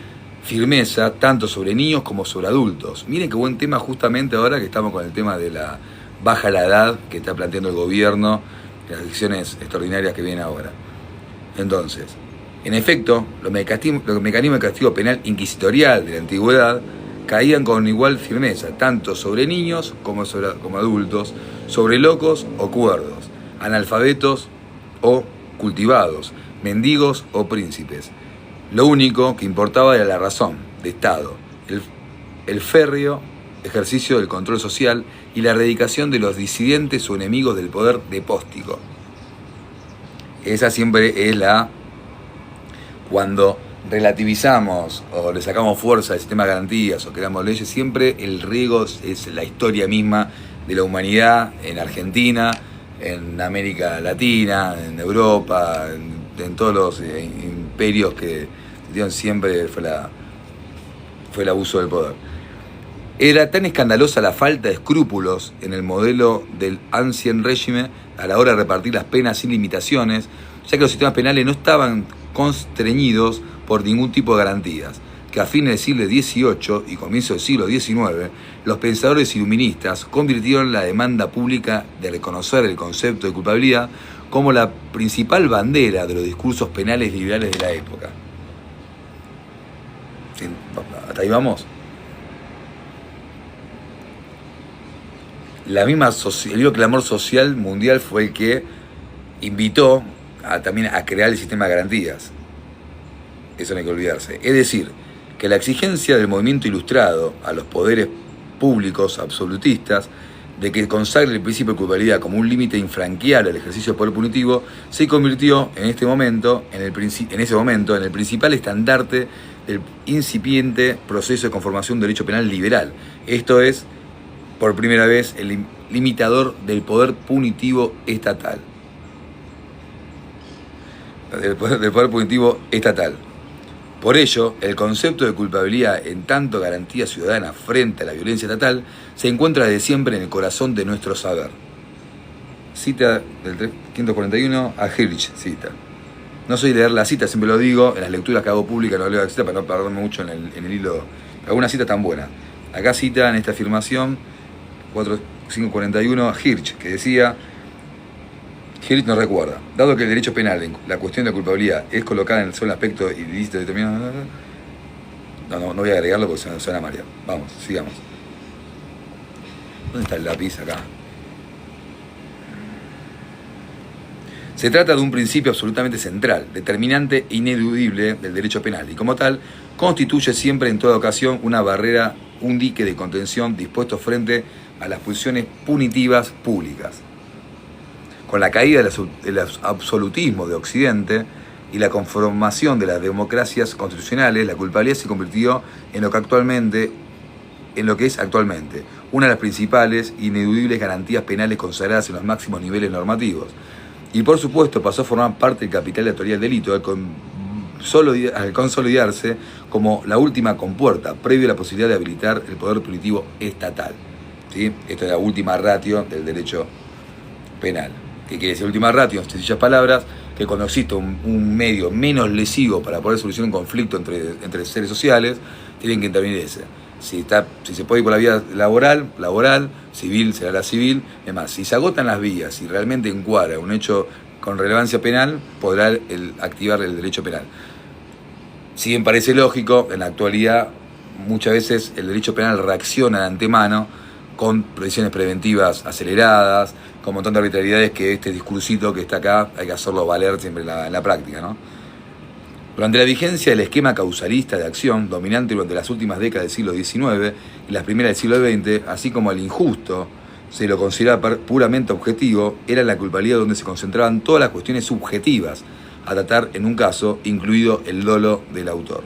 firmeza tanto sobre niños como sobre adultos. Miren qué buen tema justamente ahora que estamos con el tema de la baja la edad que está planteando el gobierno, las decisiones extraordinarias que vienen ahora. Entonces, en efecto, los mecanismos de castigo penal inquisitorial de la antigüedad caían con igual firmeza, tanto sobre niños como adultos, sobre locos o cuerdos, analfabetos o cultivados, mendigos o príncipes. Lo único que importaba era la razón de Estado, el férreo ejercicio del control social y la erradicación de los disidentes o enemigos del poder depóstico. Esa siempre es cuando relativizamos o le sacamos fuerza al sistema de garantías o creamos leyes, siempre el riesgo es la historia misma de la humanidad en Argentina, en América Latina, en Europa, en todos los imperios que dieron siempre fue fue el abuso del poder. Era tan escandalosa la falta de escrúpulos en el modelo del Ancien Régime a la hora de repartir las penas sin limitaciones, ya que los sistemas penales no estaban constreñidos por ningún tipo de garantías, que a fines del siglo XVIII y comienzo del siglo XIX, los pensadores iluministas convirtieron la demanda pública de reconocer el concepto de culpabilidad como la principal bandera de los discursos penales liberales de la época. ¿Sí? ¿Hasta ahí vamos? El mismo clamor social mundial fue el que invitó también a crear el sistema de garantías. Eso no hay que olvidarse. Es decir, que la exigencia del movimiento ilustrado a los poderes públicos absolutistas de que consagre el principio de culpabilidad como un límite infranqueable al ejercicio del poder punitivo se convirtió en ese momento en el principal estandarte del incipiente proceso de conformación de derecho penal liberal. Esto es, por primera vez, el limitador del poder punitivo estatal. Del poder punitivo estatal. Por ello, el concepto de culpabilidad en tanto garantía ciudadana frente a la violencia estatal se encuentra desde siempre en el corazón de nuestro saber. Cita del 541 a Hirsch, cita. No soy de leer la cita, siempre lo digo, en las lecturas que hago públicas no leo la cita para no perderme mucho en el hilo. Alguna cita tan buena. Acá cita en esta afirmación 541 a Hirsch, que decía... Hirsch nos recuerda, dado que el derecho penal, la cuestión de la culpabilidad, es colocada en el solo aspecto ilícito determinado... No voy a agregarlo porque se suena María. Vamos, sigamos. ¿Dónde está el lápiz acá? Se trata de un principio absolutamente central, determinante e ineludible del derecho penal, y como tal, constituye siempre en toda ocasión una barrera, un dique de contención dispuesto frente a las pulsiones punitivas públicas. Con la caída del absolutismo de Occidente y la conformación de las democracias constitucionales, la culpabilidad se convirtió en lo que es actualmente una de las principales e ineludibles garantías penales consagradas en los máximos niveles normativos. Y por supuesto pasó a formar parte del capital de la teoría del delito al consolidarse como la última compuerta, previo a la posibilidad de habilitar el poder punitivo estatal. ¿Sí? Esta es la última ratio del derecho penal. ¿Qué quiere decir última ratio? En sencillas palabras, que cuando existe un medio menos lesivo para poder solucionar un conflicto entre seres sociales, tienen que intervenir ese. Si se puede ir por la vía laboral, civil será la civil, además, si se agotan las vías, si realmente encuadra un hecho con relevancia penal, podrá activar el derecho penal. Si bien parece lógico, en la actualidad muchas veces el derecho penal reacciona de antemano con prohibiciones preventivas aceleradas, con un montón de arbitrariedades que este discursito que está acá hay que hacerlo valer siempre en la práctica, ¿no? Durante la vigencia del esquema causalista de acción, dominante durante las últimas décadas del siglo XIX y las primeras del siglo XX, así como el injusto, se lo considera puramente objetivo, era la culpabilidad donde se concentraban todas las cuestiones subjetivas a tratar en un caso, incluido el dolo del autor.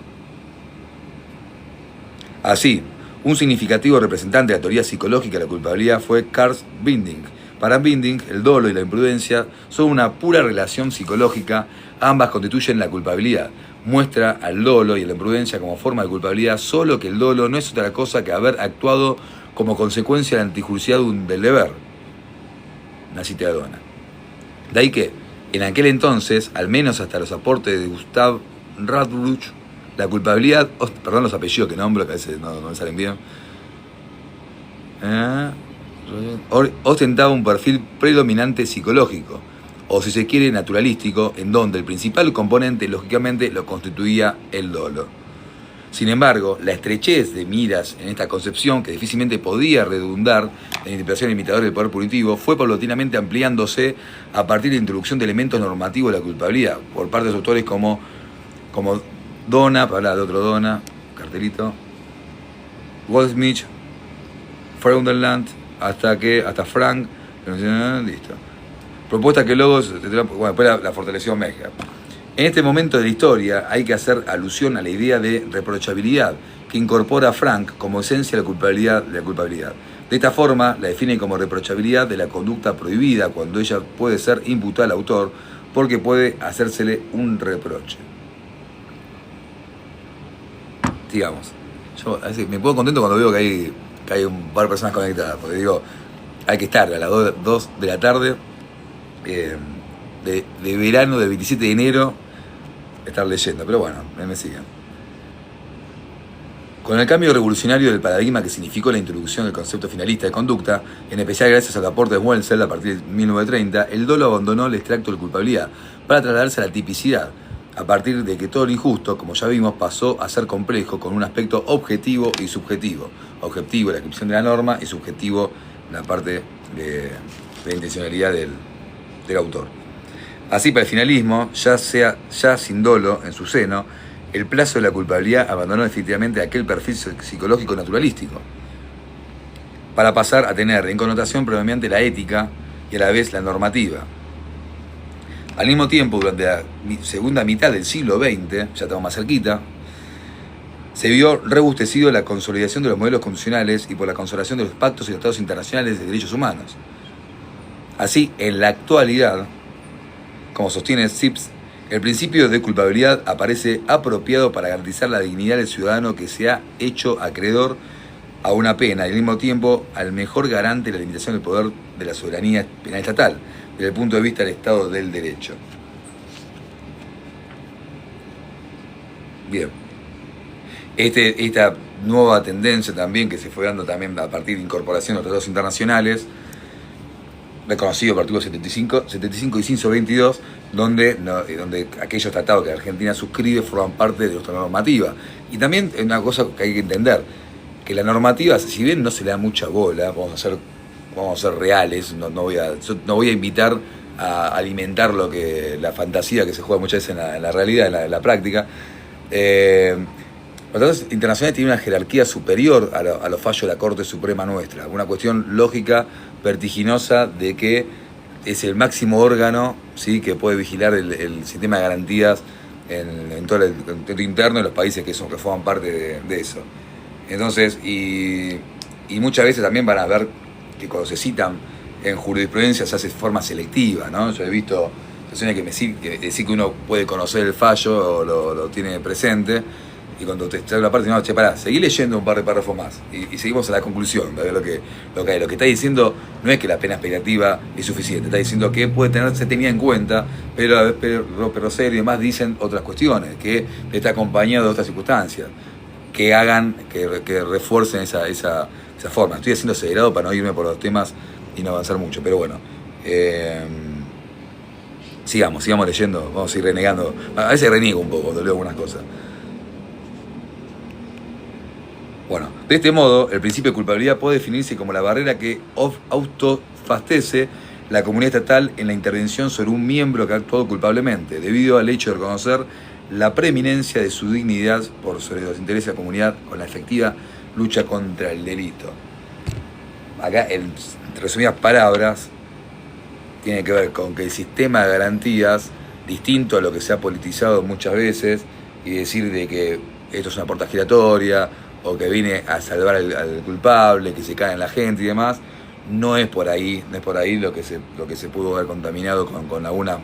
Así, un significativo representante de la teoría psicológica de la culpabilidad fue Carl Binding. Para Binding, el dolo y la imprudencia son una pura relación psicológica, ambas constituyen la culpabilidad. Muestra al dolo y a la imprudencia como forma de culpabilidad, solo que el dolo no es otra cosa que haber actuado como consecuencia de la antijusticia del deber. Una cita de Dona. De ahí que, en aquel entonces, al menos hasta los aportes de Gustav Radbruch, la culpabilidad, perdón los apellidos que nombro, que a veces no me salen bien, ostentaba un perfil predominante psicológico, o si se quiere naturalístico, en donde el principal componente lógicamente lo constituía el dolo. Sin embargo, la estrechez de miras en esta concepción, que difícilmente podía redundar en la interpretación limitadora del poder punitivo, fue paulatinamente ampliándose a partir de la introducción de elementos normativos de la culpabilidad, por parte de los autores como Dona, para hablar de otro Dona, cartelito, Goldsmith, Freundland, hasta Frank, listo. Propuesta que luego, después la fortaleció Meyer. En este momento de la historia hay que hacer alusión a la idea de reprochabilidad que incorpora a Frank como esencia de la culpabilidad. De esta forma la define como reprochabilidad de la conducta prohibida cuando ella puede ser imputada al autor porque puede hacérsele un reproche. Digamos, Yo a veces me pongo contento cuando veo que hay un par de personas conectadas, porque digo, hay que estar a las 2 de la tarde, de verano del 27 de enero, estar leyendo, pero bueno, me siguen. Con el cambio revolucionario del paradigma que significó la introducción del concepto finalista de conducta, en especial gracias al aporte de Welser a partir de 1930, el dolo abandonó el extracto de culpabilidad para trasladarse a la tipicidad, a partir de que todo lo injusto, como ya vimos, pasó a ser complejo con un aspecto objetivo y subjetivo. Objetivo, la descripción de la norma, y subjetivo, la parte de intencionalidad del autor. Así, para el finalismo, ya sin dolo en su seno, el plazo de la culpabilidad abandonó definitivamente aquel perfil psicológico naturalístico, para pasar a tener en connotación predominante la ética y a la vez la normativa. Al mismo tiempo, durante la segunda mitad del siglo XX, ya estamos más cerquita, se vio rebustecido la consolidación de los modelos constitucionales y por la consolidación de los pactos y tratados internacionales de derechos humanos. Así, en la actualidad, como sostiene Sips, el principio de culpabilidad aparece apropiado para garantizar la dignidad del ciudadano que se ha hecho acreedor a una pena y al mismo tiempo al mejor garante de la limitación del poder de la soberanía penal estatal, desde el punto de vista del Estado del Derecho. Bien. Esta nueva tendencia también que se fue dando también a partir de incorporación de los tratados internacionales, reconocido por el artículo 75 y 122, donde aquellos tratados que Argentina suscribe forman parte de nuestra normativa. Y también una cosa que hay que entender, que la normativa, si bien no se le da mucha bola, vamos a ser reales, no voy a invitar a alimentar la fantasía que se juega muchas veces en la realidad, en la práctica. Los tratados internacionales tienen una jerarquía superior a los fallos de la Corte Suprema nuestra, una cuestión lógica, vertiginosa, de que es el máximo órgano, ¿sí?, que puede vigilar el sistema de garantías en todo el contexto interno de los países que forman parte de eso. Entonces, y muchas veces también van a ver que cuando se citan en jurisprudencia se hace de forma selectiva, ¿no? Yo he visto situaciones que decir que uno puede conocer el fallo o lo tiene presente, y cuando te trae la parte, no, che, pará, seguí leyendo un par de párrafos más y seguimos a la conclusión de lo que hay. Lo que está diciendo no es que la pena expectativa es suficiente, está diciendo que puede ser tenida en cuenta, pero serio y demás dicen otras cuestiones, que está acompañado de otras circunstancias que hagan, que refuercen esa forma. Estoy haciendo acelerado para no irme por los temas y no avanzar mucho, pero bueno, sigamos leyendo, vamos a ir renegando. A veces reniego un poco cuando leo algunas cosas. Bueno, de este modo, el principio de culpabilidad puede definirse como la barrera que autofastece la comunidad estatal en la intervención sobre un miembro que ha actuado culpablemente, debido al hecho de reconocer la preeminencia de su dignidad por sobre los intereses de la comunidad con la efectiva lucha contra el delito. Acá, en resumidas palabras, tiene que ver con que el sistema de garantías, distinto a lo que se ha politizado muchas veces, y decir de que esto es una puerta giratoria, o que viene a salvar al culpable, que se cae en la gente y demás, no es por ahí lo que se pudo haber contaminado con alguna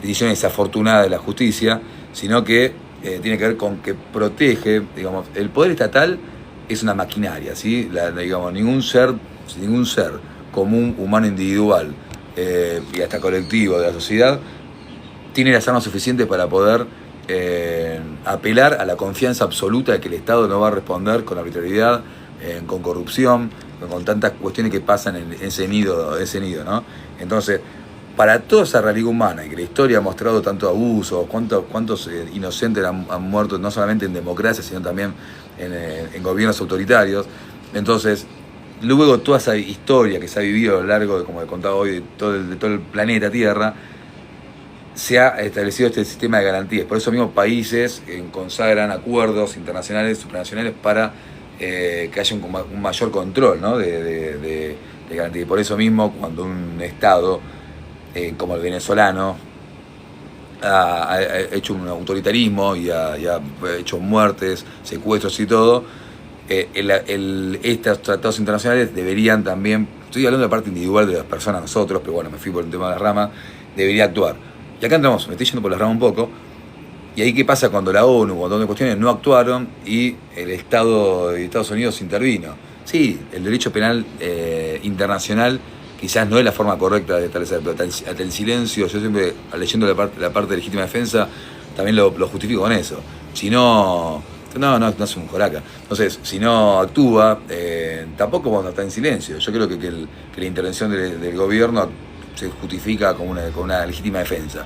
decisión desafortunada de la justicia, sino que tiene que ver con que protege, digamos, el poder estatal es una maquinaria, ¿sí? Digamos, ningún ser común, humano, individual y hasta colectivo de la sociedad tiene las armas suficientes para poder apelar a la confianza absoluta de que el Estado no va a responder con arbitrariedad, con corrupción, con tantas cuestiones que pasan en ese nido, ¿no? Entonces, para toda esa realidad humana y que la historia ha mostrado tanto abusos, cuántos inocentes han muerto no solamente en democracia, sino también en gobiernos autoritarios, entonces, luego toda esa historia que se ha vivido a lo largo, como he contado hoy, de todo el planeta Tierra, se ha establecido este sistema de garantías. Por eso mismos países consagran acuerdos internacionales, supranacionales, para que haya un mayor control, ¿no?, de garantía. Y por eso mismo, cuando un Estado como el venezolano ha hecho un autoritarismo y ha hecho muertes, secuestros y todo, estos tratados internacionales deberían también, estoy hablando de la parte individual de las personas, nosotros, pero bueno, me fui por el tema de la rama, debería actuar. Y acá entramos, me estoy yendo por la rama un poco, ¿Y ahí qué pasa cuando la ONU, un montón de cuestiones no actuaron y el Estado de Estados Unidos intervino? Sí, el derecho penal internacional quizás no es la forma correcta de establecer, pero ante el silencio, yo siempre, leyendo la parte de legítima defensa, también lo justifico con eso. Si no es un joraca. Entonces, si no actúa, tampoco vamos a estar en silencio. Yo creo que la intervención del gobierno se justifica con una legítima defensa.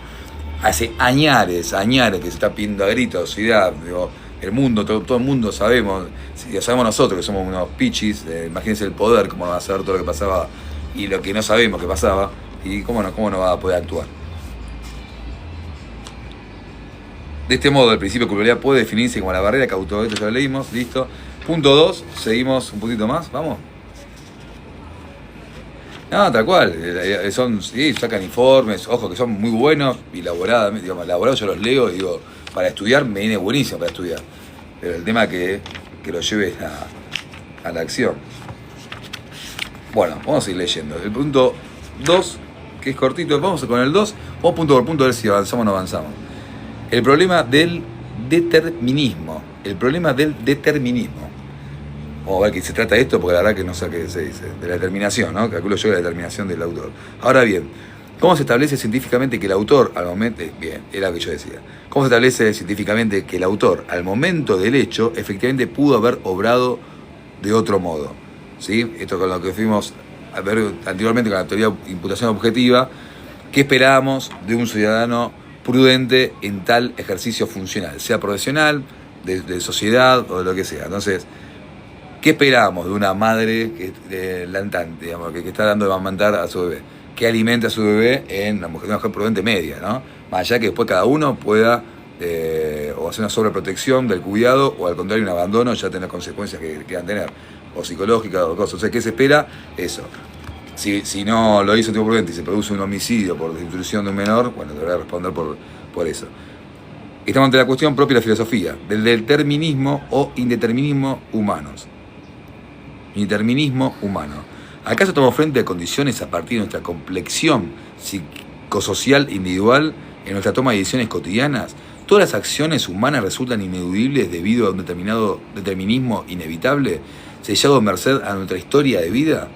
Hace añares que se está pidiendo a gritos, digo, el mundo, todo el mundo sabemos, lo sabemos nosotros que somos unos pichis, imagínense el poder, cómo no va a saber todo lo que pasaba y lo que no sabemos que pasaba, y cómo no va a poder actuar. De este modo, el principio de culpabilidad puede definirse como la barrera que esto ya lo leímos, listo. Punto 2, seguimos un poquito más, vamos. No, tal cual, sacan informes, ojo, que son muy buenos y elaborados yo los leo y digo, para estudiar me viene buenísimo para estudiar. Pero el tema que lo lleve a la acción. Bueno, vamos a ir leyendo. El punto 2, que es cortito, vamos con el 2, vamos punto por punto a ver si avanzamos o no avanzamos. El problema del determinismo. Vamos a ver qué se trata de esto, porque la verdad que no sé qué se dice. De la determinación, ¿no? Calculo yo la determinación del autor. Ahora bien, ¿cómo se establece científicamente que el autor, al momento... Bien, era lo que yo decía. ¿Cómo se establece científicamente que el autor, al momento del hecho, efectivamente pudo haber obrado de otro modo? ¿Sí? Esto con lo que fuimos a ver anteriormente con la teoría de imputación objetiva. ¿Qué esperábamos de un ciudadano prudente en tal ejercicio funcional? Sea profesional, de sociedad o de lo que sea. Entonces... ¿qué esperamos de una madre lactante, digamos, que está dando de amamantar a su bebé? Que alimente a su bebé en una mujer prudente media, ¿no? Más allá que después cada uno pueda o hacer una sobreprotección del cuidado o al contrario un abandono, ya tener consecuencias que quieran tener, o psicológicas o cosas. O sea, ¿qué se espera? Eso. Si no lo hizo tipo prudente y se produce un homicidio por destrucción de un menor, bueno, deberá responder por eso. Estamos ante la cuestión propia de la filosofía, del determinismo o indeterminismo humanos. Indeterminismo humano. ¿Acaso estamos frente a condiciones a partir de nuestra complexión psicosocial individual en nuestra toma de decisiones cotidianas? ¿Todas las acciones humanas resultan ineludibles debido a un determinado determinismo inevitable, sellado merced a nuestra historia de vida?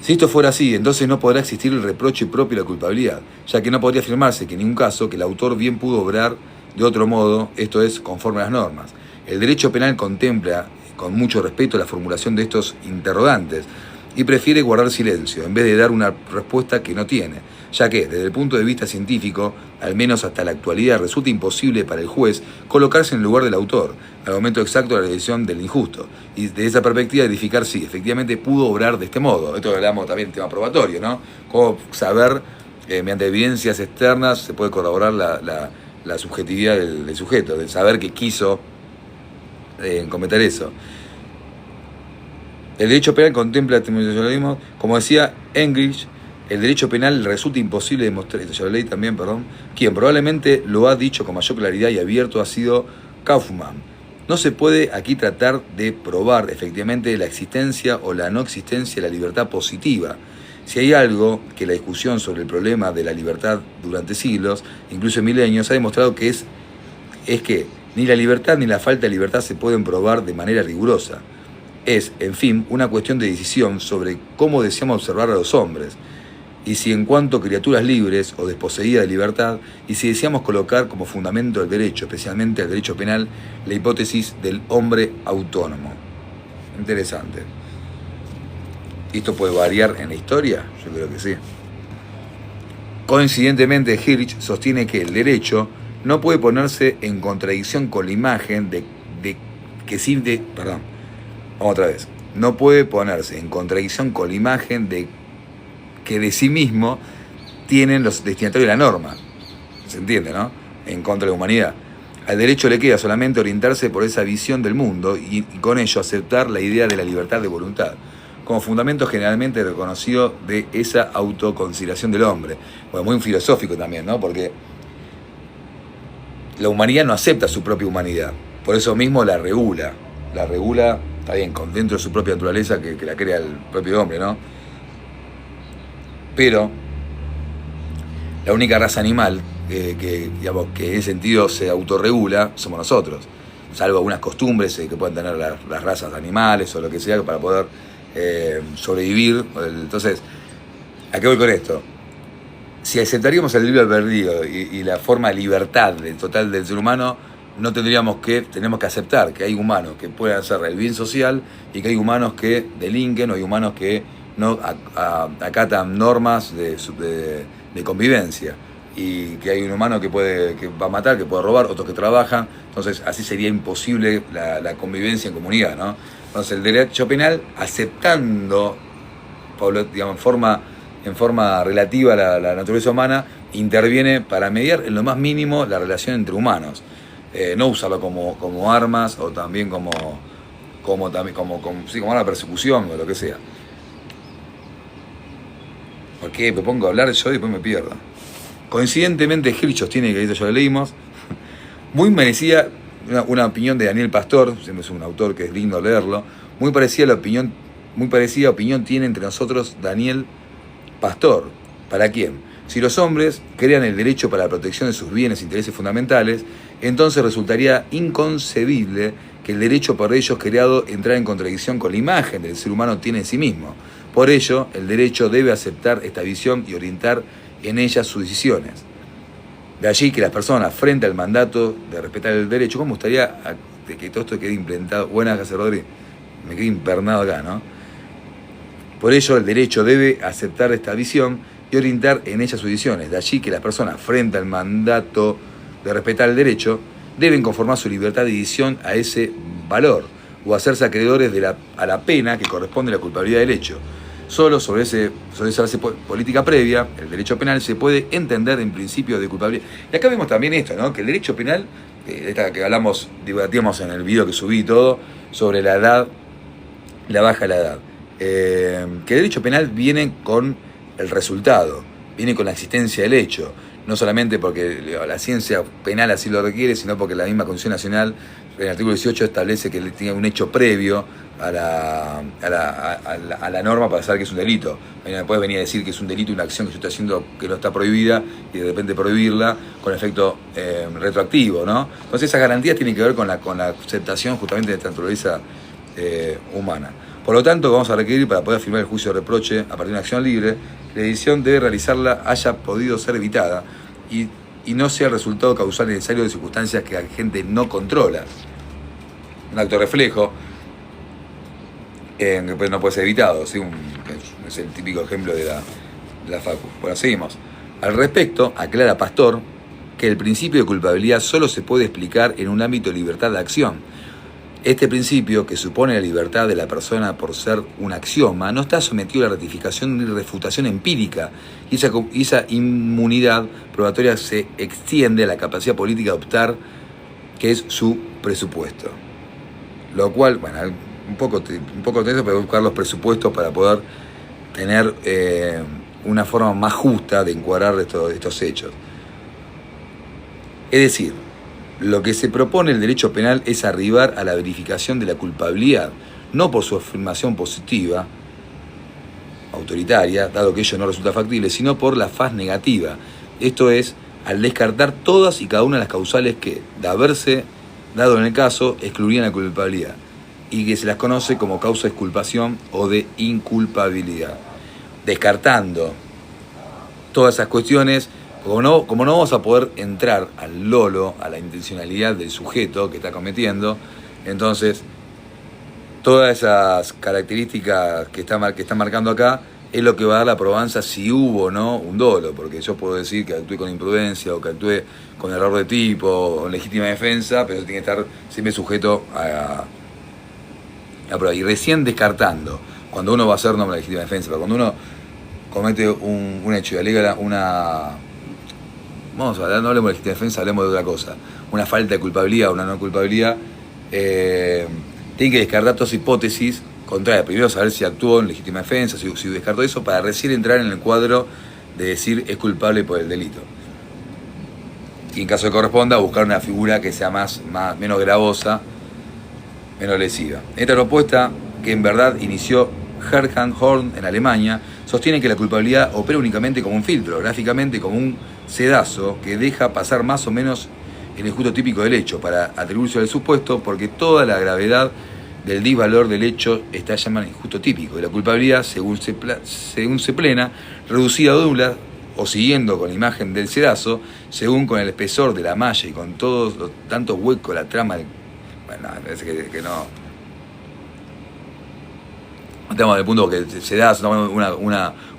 Si esto fuera así, entonces no podrá existir el reproche propio y la culpabilidad, ya que no podría afirmarse que en ningún caso que el autor bien pudo obrar de otro modo, esto es, conforme a las normas. El derecho penal contempla con mucho respeto la formulación de estos interrogantes y prefiere guardar silencio en vez de dar una respuesta que no tiene, ya que desde el punto de vista científico, al menos hasta la actualidad, resulta imposible para el juez colocarse en el lugar del autor al momento exacto de la decisión del injusto y desde esa perspectiva edificar si efectivamente pudo obrar de este modo. Esto hablamos también del tema probatorio, ¿no? Cómo saber, mediante evidencias externas, se puede corroborar la subjetividad del sujeto, de saber que quiso cometer eso. El derecho penal contempla el testimonialismo, como decía English, el derecho penal resulta imposible de demostrar, esto ya lo leí también, perdón, quien probablemente lo ha dicho con mayor claridad y abierto ha sido Kaufman. No se puede aquí tratar de probar efectivamente la existencia o la no existencia de la libertad positiva. Si hay algo que la discusión sobre el problema de la libertad durante siglos, incluso milenios, ha demostrado que es que ni la libertad ni la falta de libertad se pueden probar de manera rigurosa. Es, en fin, una cuestión de decisión sobre cómo deseamos observar a los hombres, y si en cuanto criaturas libres o desposeídas de libertad, y si deseamos colocar como fundamento del derecho, especialmente el derecho penal, la hipótesis del hombre autónomo. Interesante. ¿Esto puede variar en la historia? Yo creo que sí. Coincidentemente, Hirsch sostiene que el derecho no puede ponerse en contradicción con la imagen no puede ponerse en contradicción con la imagen que de sí mismo tienen los destinatarios de la norma. ¿Se entiende, no? En contra de la humanidad. Al derecho le queda solamente orientarse por esa visión del mundo y con ello aceptar la idea de la libertad de voluntad, como fundamento generalmente reconocido de esa autoconsideración del hombre. Bueno, muy filosófico también, ¿no? Porque la humanidad no acepta su propia humanidad, por eso mismo la regula, está bien, dentro de su propia naturaleza que la crea el propio hombre, ¿no? Pero la única raza animal digamos, que en ese sentido se autorregula, somos nosotros, salvo algunas costumbres que pueden tener las razas animales o lo que sea para poder sobrevivir. Entonces, ¿a qué voy con esto? Si aceptaríamos el libre albedrío y la forma de libertad total del ser humano, tenemos que aceptar que hay humanos que pueden hacer el bien social y que hay humanos que delinquen o hay humanos que no acatan normas de convivencia, y que hay un humano que va a matar, que puede robar, otros que trabajan. Entonces así sería imposible la convivencia en comunidad, ¿no? Entonces el derecho penal, aceptando, digamos, en forma relativa a la naturaleza humana, interviene para mediar en lo más mínimo la relación entre humanos. No usarlo como armas o también como arma de persecución o lo que sea. Porque me pongo a hablar yo y después me pierdo. Coincidentemente, Hirschos tiene, que ya lo leímos, muy merecida una opinión de Daniel Pastor, siempre es un autor que es lindo leerlo, muy parecida opinión tiene entre nosotros Daniel Pastor. ¿Para quién? Si los hombres crean el derecho para la protección de sus bienes e intereses fundamentales, entonces resultaría inconcebible que el derecho por ellos creado entrara en contradicción con la imagen del ser humano tiene en sí mismo. Por ello, el derecho debe aceptar esta visión y orientar en ella sus decisiones. De allí que las personas, frente al mandato de respetar el derecho, ¿cómo me gustaría que todo esto quede implementado? Buenas, José Rodríguez, me quedé impernado acá, ¿no? Por ello, el derecho debe aceptar esta visión y orientar en ella sus decisiones. De allí que las personas, frente al mandato de respetar el derecho, deben conformar su libertad de decisión a ese valor o hacerse acreedores a la pena que corresponde a la culpabilidad del hecho. Solo sobre esa base política previa, el derecho penal se puede entender en principio de culpabilidad. Y acá vemos también esto, ¿no? Que el derecho penal, esta que debatíamos en el video que subí y todo, sobre la edad, la baja de la edad. Que el derecho penal viene con el resultado, viene con la existencia del hecho. No solamente porque la ciencia penal así lo requiere, sino porque la misma Constitución Nacional, en el artículo 18, establece que tiene un hecho previo a la norma para saber que es un delito. No puedes venir a decir que es un delito una acción que yo estoy haciendo que no está prohibida y de repente prohibirla con efecto retroactivo, ¿no? Entonces esas garantías tienen que ver con la aceptación justamente de esta naturaleza humana. Por lo tanto, vamos a requerir, para poder firmar el juicio de reproche a partir de una acción libre, que la decisión debe realizarla haya podido ser evitada y no sea el resultado causal necesario de circunstancias que la gente no controla. Un acto reflejo que no puede ser evitado, ¿sí? Es el típico ejemplo de la facu. Bueno, seguimos. Al respecto, aclara Pastor que el principio de culpabilidad solo se puede explicar en un ámbito de libertad de acción. Este principio, que supone la libertad de la persona por ser un axioma, no está sometido a la ratificación ni refutación empírica, y esa inmunidad probatoria se extiende a la capacidad política de optar, que es su presupuesto. Lo cual, bueno, un poco de eso para buscar los presupuestos para poder tener una forma más justa de encuadrar estos hechos. Es decir, lo que se propone el derecho penal es arribar a la verificación de la culpabilidad, no por su afirmación positiva, autoritaria, dado que ello no resulta factible, sino por la faz negativa. Esto es, al descartar todas y cada una de las causales que, de haberse dado en el caso, excluirían la culpabilidad, y que se las conoce como causa de exculpación o de inculpabilidad. Descartando todas esas cuestiones, como no vamos a poder entrar al lolo, a la intencionalidad del sujeto que está cometiendo, entonces todas esas características que están marcando acá es lo que va a dar la probanza si hubo o no un dolo, porque yo puedo decir que actué con imprudencia o que actué con error de tipo o legítima defensa, pero eso tiene que estar siempre sujeto a prueba. Y recién descartando, cuando uno va a hacer no una legítima defensa, pero cuando uno comete un hecho y alega no hablemos de legítima defensa, hablemos de otra cosa, una falta de culpabilidad o una no culpabilidad, tiene que descartar todas hipótesis contrarias. Primero saber si actuó en legítima defensa, si descartó eso, para recién entrar en el cuadro de decir es culpable por el delito. Y en caso de corresponda, buscar una figura que sea menos gravosa, menos lesiva. Esta propuesta, que en verdad inició Gerhard Horn en Alemania, sostiene que la culpabilidad opera únicamente como un filtro, gráficamente como un sedazo que deja pasar más o menos el injusto típico del hecho para atribuirse al supuesto, porque toda la gravedad del disvalor del hecho está llamada injusto típico, y la culpabilidad, según se plena, reducida o nula, o siguiendo con la imagen del sedazo, según con el espesor de la malla y con todos los tantos huecos la trama del... Bueno, parece que no. Estamos en el punto que se da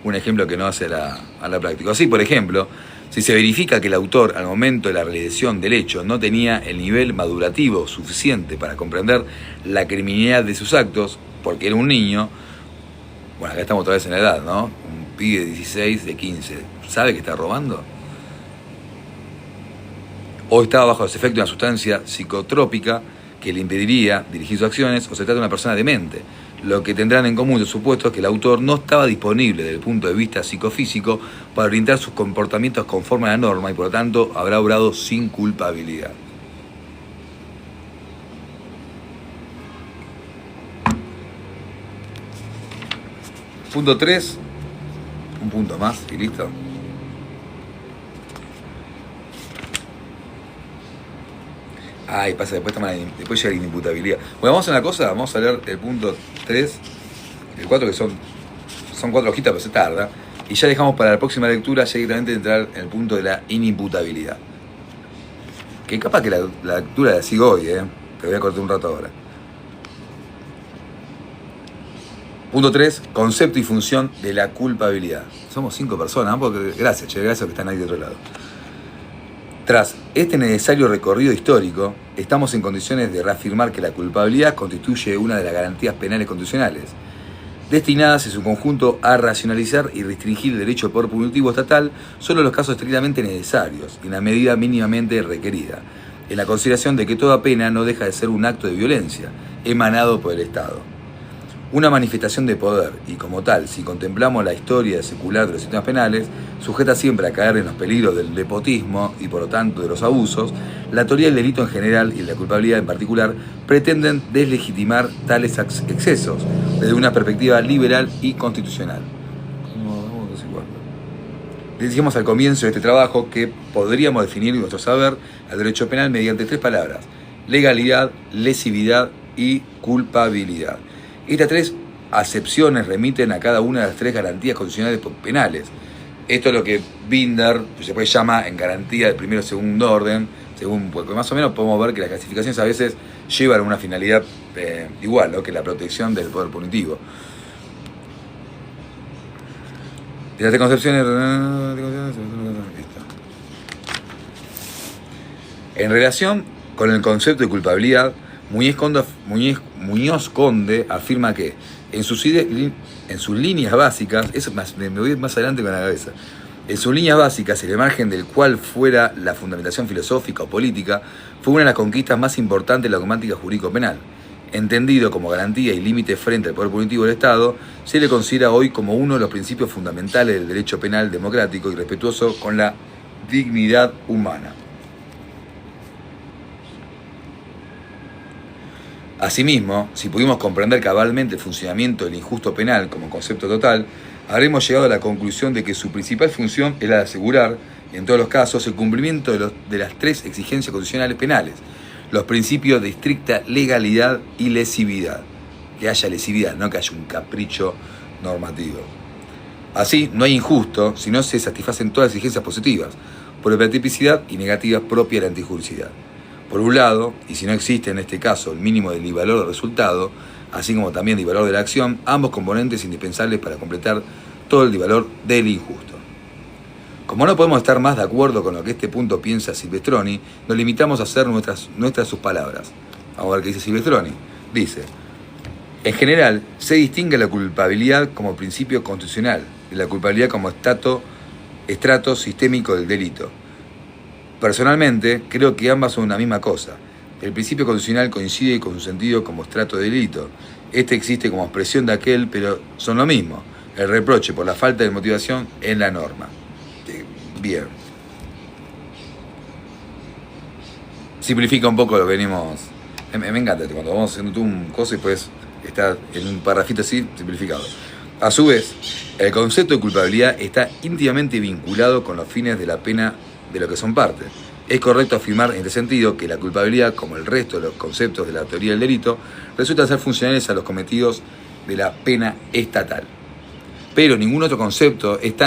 un ejemplo que no hace a la práctica. Así, por ejemplo, si se verifica que el autor, al momento de la realización del hecho, no tenía el nivel madurativo suficiente para comprender la criminalidad de sus actos, porque era un niño, bueno, acá estamos otra vez en la edad, ¿no? Un pibe de 16, de 15, ¿sabe que está robando? O estaba bajo los efectos de una sustancia psicotrópica que le impediría dirigir sus acciones, o se trata de una persona demente. Lo que tendrán en común, por supuesto, es que el autor no estaba disponible desde el punto de vista psicofísico para orientar sus comportamientos conforme a la norma y por lo tanto habrá obrado sin culpabilidad. Punto 3, un punto más y listo. Ay, pasa, después llega la inimputabilidad. Bueno, vamos a hacer una cosa, vamos a leer el punto 3, el 4, que son 4 hojitas, pero se tarda. Y ya dejamos para la próxima lectura ya directamente entrar en el punto de la inimputabilidad. Que capaz que la lectura la sigo hoy, te voy a cortar un rato ahora. Punto 3, concepto y función de la culpabilidad. Somos 5 personas, ¿no? Porque, gracias que están ahí de otro lado. Tras este necesario recorrido histórico, estamos en condiciones de reafirmar que la culpabilidad constituye una de las garantías penales constitucionales, destinadas en su conjunto a racionalizar y restringir el derecho al poder punitivo estatal solo en los casos estrictamente necesarios y en la medida mínimamente requerida, en la consideración de que toda pena no deja de ser un acto de violencia emanado por el Estado. Una manifestación de poder, y como tal, si contemplamos la historia secular de los sistemas penales, sujeta siempre a caer en los peligros del nepotismo y por lo tanto de los abusos, la teoría del delito en general y la culpabilidad en particular pretenden deslegitimar tales excesos desde una perspectiva liberal y constitucional. Decíamos al comienzo de este trabajo que podríamos definir nuestro saber al derecho penal mediante 3 palabras: legalidad, lesividad y culpabilidad. Estas 3 acepciones remiten a cada una de las 3 garantías constitucionales penales. Esto es lo que Binder se puede llamar en garantía de primero y segundo orden, porque más o menos podemos ver que las clasificaciones a veces llevan una finalidad igual, ¿no? Que la protección del poder punitivo. Y las 3 concepciones... En relación con el concepto de culpabilidad, Muñoz Conde afirma que en sus líneas básicas, me voy más adelante con la cabeza, en sus líneas básicas, el margen del cual fuera la fundamentación filosófica o política, fue una de las conquistas más importantes de la dogmática jurídico-penal. Entendido como garantía y límite frente al poder punitivo del Estado, se le considera hoy como uno de los principios fundamentales del derecho penal democrático y respetuoso con la dignidad humana. Asimismo, si pudimos comprender cabalmente el funcionamiento del injusto penal como concepto total, habremos llegado a la conclusión de que su principal función es la de asegurar, en todos los casos, el cumplimiento de las 3 exigencias constitucionales penales, los principios de estricta legalidad y lesividad. Que haya lesividad, no que haya un capricho normativo. Así, no hay injusto si no se satisfacen todas las exigencias positivas, por la tipicidad y negativas propias de la antijuricidad. Por un lado, y si no existe en este caso el mínimo del valor del resultado, así como también el valor de la acción, ambos componentes indispensables para completar todo el valor del injusto. Como no podemos estar más de acuerdo con lo que este punto piensa Silvestroni, nos limitamos a hacer nuestras sus palabras. Vamos a ver qué dice Silvestroni. Dice: en general, se distingue la culpabilidad como principio constitucional y la culpabilidad como estrato sistémico del delito. Personalmente, creo que ambas son una misma cosa. El principio constitucional coincide con su sentido como estrato de delito. Este existe como expresión de aquel, pero son lo mismo. El reproche por la falta de motivación en la norma. Bien. Simplifica un poco lo que venimos... Me encanta cuando vamos haciendo tú un coso y después está en un parrafito así, simplificado. A su vez, el concepto de culpabilidad está íntimamente vinculado con los fines de la pena de lo que son parte. Es correcto afirmar en este sentido que la culpabilidad, como el resto de los conceptos de la teoría del delito, resulta ser funcionales a los cometidos de la pena estatal. Pero ningún otro concepto está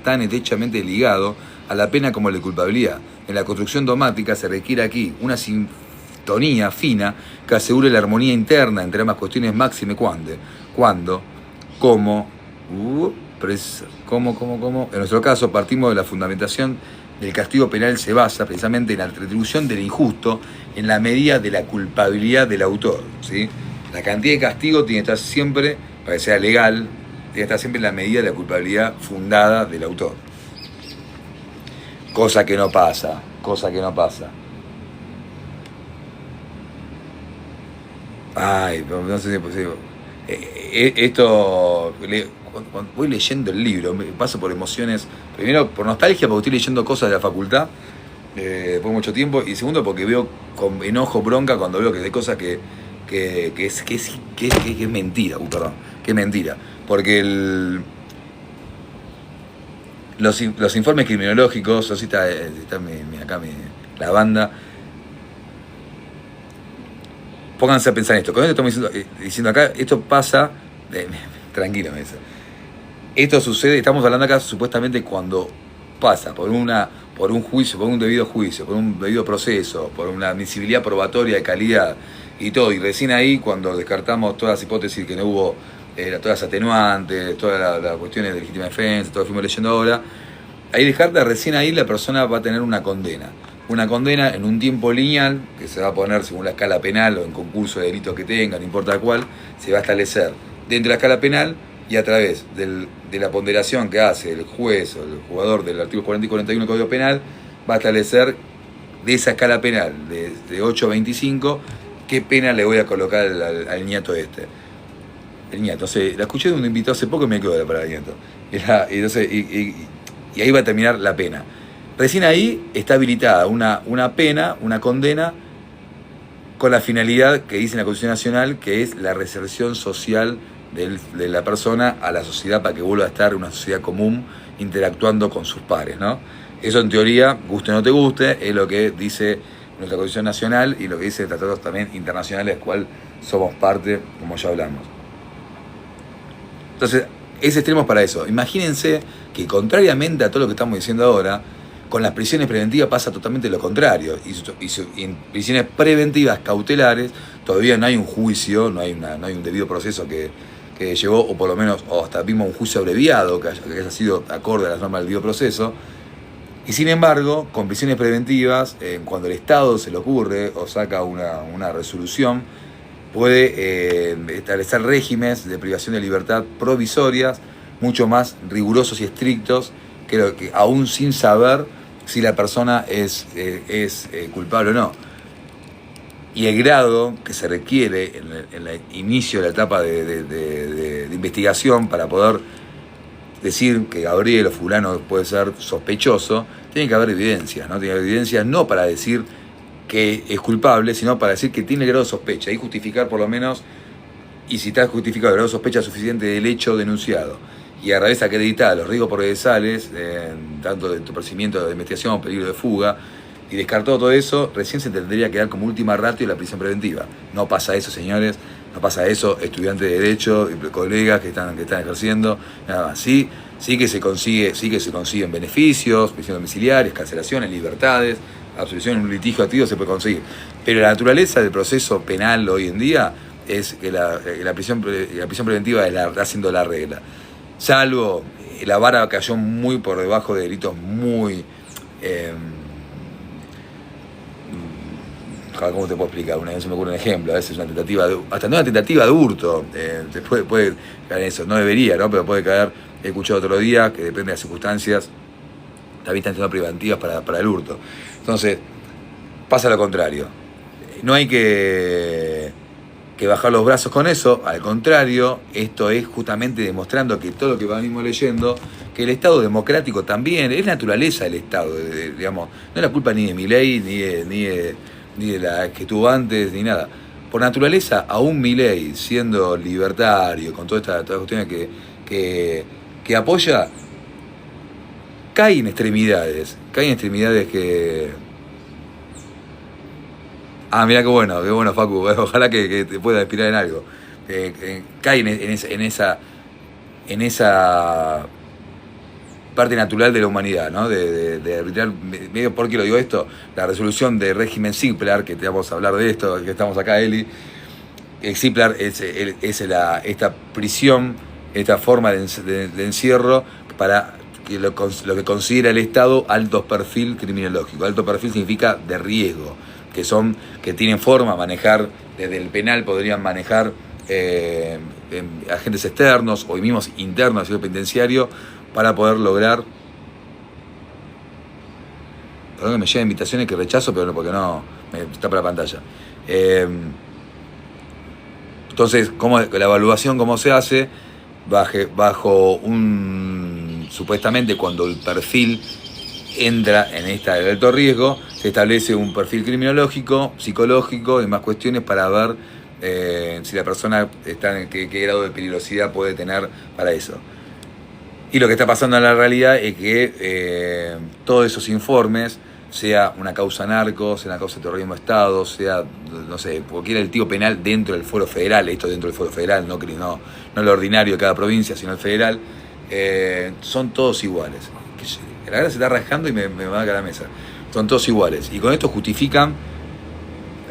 tan estrechamente ligado a la pena como el de culpabilidad. En la construcción dogmática se requiere aquí una sintonía fina que asegure la armonía interna entre ambas cuestiones máxime cuando, cómo. En nuestro caso partimos de la fundamentación del castigo penal se basa precisamente en la retribución del injusto en la medida de la culpabilidad del autor, ¿sí? La cantidad de castigo tiene que estar siempre, para que sea legal, tiene que estar siempre en la medida de la culpabilidad fundada del autor. Cosa que no pasa. Ay, no sé si es posible. Cuando voy leyendo el libro, me paso por emociones, primero por nostalgia porque estoy leyendo cosas de la facultad, después de mucho tiempo, y segundo porque veo con enojo, bronca, cuando veo que hay cosas que es mentira, que es mentira, porque los informes criminológicos, así está acá la banda, pónganse a pensar en esto, con esto estamos diciendo acá, esto pasa, tranquilo me dice. Esto sucede, estamos hablando acá supuestamente cuando pasa por un juicio, por un debido juicio, por un debido proceso, por una admisibilidad probatoria de calidad y todo. Y recién ahí, cuando descartamos todas las hipótesis que no hubo, todas las atenuantes, todas las cuestiones de legítima defensa, todo lo que fuimos leyendo ahora, ahí descarta, recién ahí la persona va a tener una condena. Una condena en un tiempo lineal, que se va a poner según la escala penal o en concurso de delitos que tenga, no importa cuál, se va a establecer dentro de la escala penal y a través de la ponderación que hace el juez o el jugador del artículo 40 y 41 del Código Penal, va a establecer de esa escala penal, de 8 a 25, qué pena le voy a colocar al nieto este. El nieto, entonces, la escuché de un invitado hace poco y me quedó para el nieto. Y ahí va a terminar la pena. Recién ahí está habilitada una pena, una condena, con la finalidad que dice en la Constitución Nacional, que es la reinserción social de la persona a la sociedad para que vuelva a estar en una sociedad común interactuando con sus pares, ¿no? Eso en teoría, guste o no te guste, es lo que dice nuestra Constitución Nacional y lo que dice tratados también internacionales, del cual somos parte, como ya hablamos. Entonces, ese extremo es para eso. Imagínense que contrariamente a todo lo que estamos diciendo ahora, con las prisiones preventivas pasa totalmente lo contrario. Y en prisiones preventivas cautelares todavía no hay un juicio, no hay un debido proceso que llevó, o por lo menos, o hasta vimos un juicio abreviado que haya sido acorde a las normas del debido proceso. Y sin embargo, con prisiones preventivas, cuando el Estado se le ocurre o saca una resolución, puede establecer regímenes de privación de libertad provisorias mucho más rigurosos y estrictos que aún sin saber si la persona es culpable o no. Y el grado que se requiere en el inicio de la etapa de investigación para poder decir que Gabriel o fulano puede ser sospechoso, tiene que haber evidencias, ¿no? Tiene que haber evidencias no para decir que es culpable, sino para decir que tiene grado de sospecha y justificar por lo menos, y si está justificado el grado de sospecha suficiente del hecho denunciado, y a través acreditar los riesgos procesales, tanto de entorpecimiento de investigación, peligro de fuga, y descartó todo eso, recién se tendría que dar como última ratio la prisión preventiva. No pasa eso, señores, no pasa eso, estudiantes de Derecho y colegas que están ejerciendo, nada más. Sí que se consiguen beneficios, prisión domiciliaria, escarcelaciones, libertades, absolución en un litigio activo se puede conseguir. Pero la naturaleza del proceso penal hoy en día es que la prisión preventiva está siendo la regla. Salvo, la vara cayó muy por debajo de delitos muy... ¿cómo te puedo explicar? Una vez se me ocurre un ejemplo, a veces una tentativa hasta no una tentativa de hurto, puede caer en eso, no debería, ¿no? Pero puede caer, he escuchado otro día, que depende de las circunstancias, también están siendo preventivas para el hurto. Entonces, pasa lo contrario. No hay que bajar los brazos con eso, al contrario, esto es justamente demostrando que todo lo que venimos leyendo, que el Estado democrático también, es naturaleza del Estado, digamos, no es la culpa ni de Milei, ni de la que estuvo antes, ni nada. por naturaleza, aún Milei, siendo libertario, con todas estas cuestiones que apoya, cae en extremidades que... Ah, mirá qué bueno, Facu, ojalá que te pueda inspirar en algo. Cae en esa parte natural de la humanidad, ¿no? De arbitrar, medio, ¿por qué lo digo esto? La resolución del régimen Ziplar, que te vamos a hablar de esto, que estamos acá, Eli. El Ziplar es esta prisión, esta forma de encierro para que lo que considera el Estado alto perfil criminológico. Alto perfil significa de riesgo, que tienen forma de manejar, desde el penal podrían manejar agentes externos o mismos internos del sistema penitenciario para poder lograr... Perdón que me llegan invitaciones que rechazo, pero porque no me tapa la pantalla. Entonces, la evaluación cómo se hace bajo supuestamente cuando el perfil entra en esta de alto riesgo, se establece un perfil criminológico, psicológico y más cuestiones para ver si la persona está en qué grado de peligrosidad puede tener para eso. Y lo que está pasando en la realidad es que todos esos informes, sea una causa narco, sea una causa de terrorismo de Estado, sea, no sé, cualquiera del tipo penal dentro del fuero federal, esto dentro del fuero federal, no lo ordinario de cada provincia, sino el federal, son todos iguales. La verdad se está rascando y me va a caer la mesa. Son todos iguales. Y con esto justifican,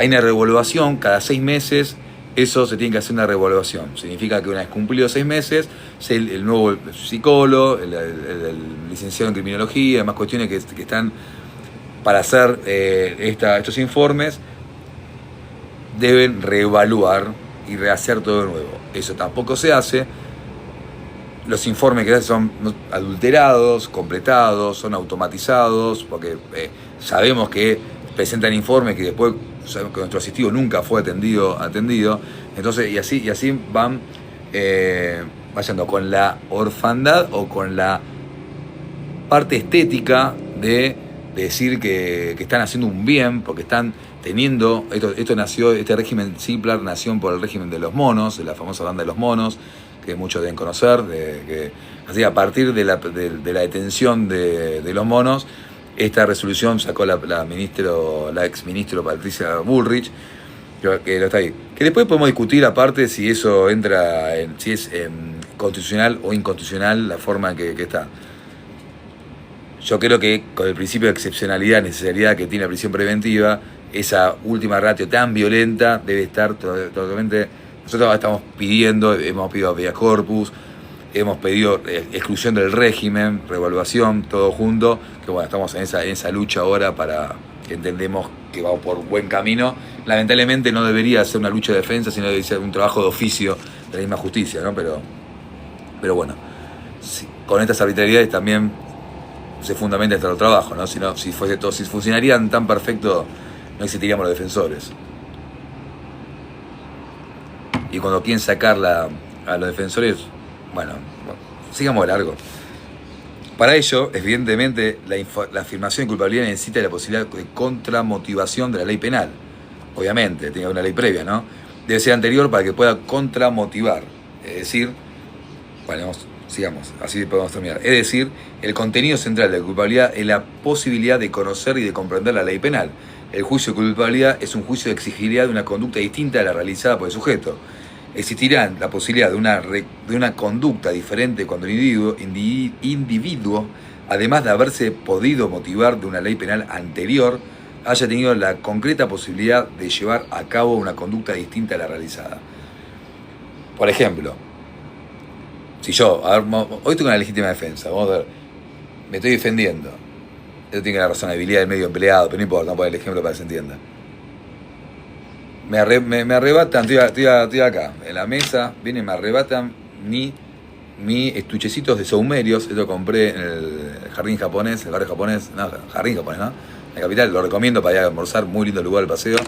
hay una revaluación cada 6 meses, eso se tiene que hacer una revaluación. Significa que una vez cumplidos 6 meses, el nuevo psicólogo, el licenciado en criminología, demás cuestiones que están para hacer estos informes, deben reevaluar y rehacer todo de nuevo. Eso tampoco se hace. Los informes que son adulterados, completados, son automatizados, porque sabemos que presentan informes que después sabemos que nuestro asistido nunca fue atendido. Entonces, y así van vayando con la orfandad o con la parte estética de decir que están haciendo un bien, porque están teniendo, este régimen Ziplar nació por el régimen de los monos, de la famosa banda de los monos, que muchos deben conocer, así a partir de la detención de los monos, esta resolución sacó la ex ministro Patricia Bullrich, que lo está ahí. Que después podemos discutir aparte si eso si es constitucional o inconstitucional la forma en que está. Yo creo que con el principio de excepcionalidad, necesidad que tiene la prisión preventiva, esa última ratio tan violenta debe estar totalmente... Nosotros estamos hemos pedido habeas corpus, hemos pedido exclusión del régimen, revaluación, todo junto, que bueno, estamos en esa lucha ahora para que entendemos que vamos por buen camino. Lamentablemente no debería ser una lucha de defensa, sino debería ser un trabajo de oficio de la misma justicia, ¿no? Pero bueno, con estas arbitrariedades también se fundamenta nuestro trabajo, ¿no? Si funcionarían tan perfecto, no existiríamos los defensores. Y cuando quieren sacar a los defensores, bueno, sigamos de largo. Para ello, evidentemente, la afirmación de culpabilidad necesita la posibilidad de contramotivación de la ley penal. Obviamente, tiene una ley previa, ¿no? Debe ser anterior para que pueda contramotivar. Es decir, bueno, sigamos, así podemos terminar. Es decir, el contenido central de la culpabilidad es la posibilidad de conocer y de comprender la ley penal. El juicio de culpabilidad es un juicio de exigibilidad de una conducta distinta a la realizada por el sujeto. Existirá la posibilidad de una conducta diferente cuando el individuo, además de haberse podido motivar de una ley penal anterior, haya tenido la concreta posibilidad de llevar a cabo una conducta distinta a la realizada. Por ejemplo, si hoy tengo una legítima defensa, vamos a ver, me estoy defendiendo, yo tengo la razonabilidad del medio empleado, pero no importa, vamos a poner el ejemplo para que se entienda. Me arrebatan, estoy acá, en la mesa, vienen, me arrebatan mi estuchecitos de saumerios, esto lo compré en el jardín japonés, el barrio japonés, no, jardín japonés, ¿no? En la capital, lo recomiendo para ir a almorzar, muy lindo lugar el paseo,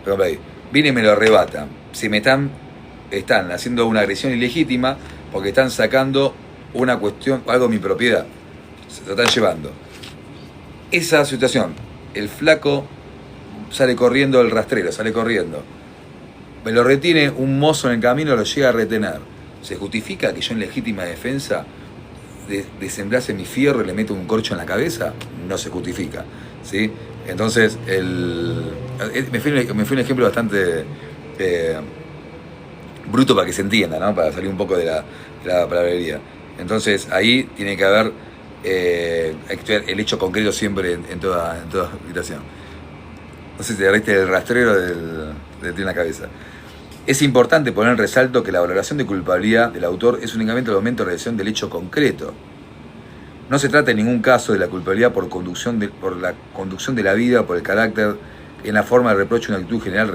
lo compré ahí. Vienen y me lo arrebatan, están haciendo una agresión ilegítima, porque están sacando una cuestión, algo de mi propiedad, se lo están llevando. Esa situación, el flaco sale corriendo, el rastrero sale corriendo, Me lo retiene un mozo en el camino, lo llega a retener. ¿Se justifica que yo en legítima defensa desembrace mi fierro y le meto un corcho en la cabeza? No se justifica, ¿sí? Entonces, me fui un ejemplo bastante bruto para que se entienda, ¿no? Para salir un poco de la palabrería. Entonces, ahí tiene que haber hay que estudiar el hecho concreto siempre en toda situación. No sé si te agarraste el rastrero de la cabeza. Es importante poner en resalto que la valoración de culpabilidad del autor es únicamente el momento de realización del hecho concreto. No se trata en ningún caso de la culpabilidad por la conducción de la vida, por el carácter, en la forma de reproche, una actitud general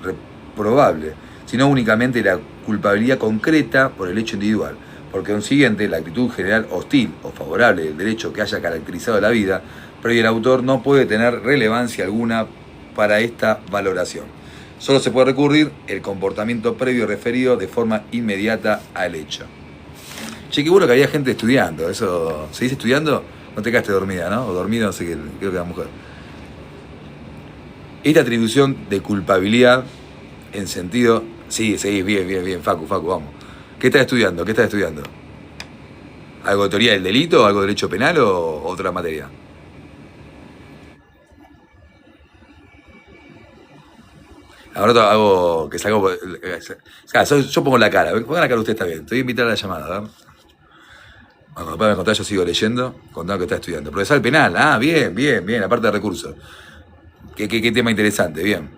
reprobable, sino únicamente la culpabilidad concreta por el hecho individual. Por consiguiente, la actitud general hostil o favorable del derecho que haya caracterizado la vida, pero el autor no puede tener relevancia alguna para esta valoración. Solo se puede recurrir el comportamiento previo referido de forma inmediata al hecho. Che, qué bueno que había gente estudiando. Eso, ¿seguís estudiando? No te quedaste dormida, ¿no? O dormido, no sé qué, creo que era mujer. Esta atribución de culpabilidad en sentido... Sí, seguís, bien, Facu, vamos. ¿Qué estás estudiando? ¿Algo de teoría del delito? ¿Algo de derecho penal o otra materia? Ahora hago que salga. Yo pongo la cara. Pongan la cara usted, está bien. Te voy a invitar a la llamada, ¿verdad? Bueno, después me contás, yo sigo leyendo, contando que está estudiando. Procesal penal, bien, aparte de recursos. ¿Qué tema interesante? Bien.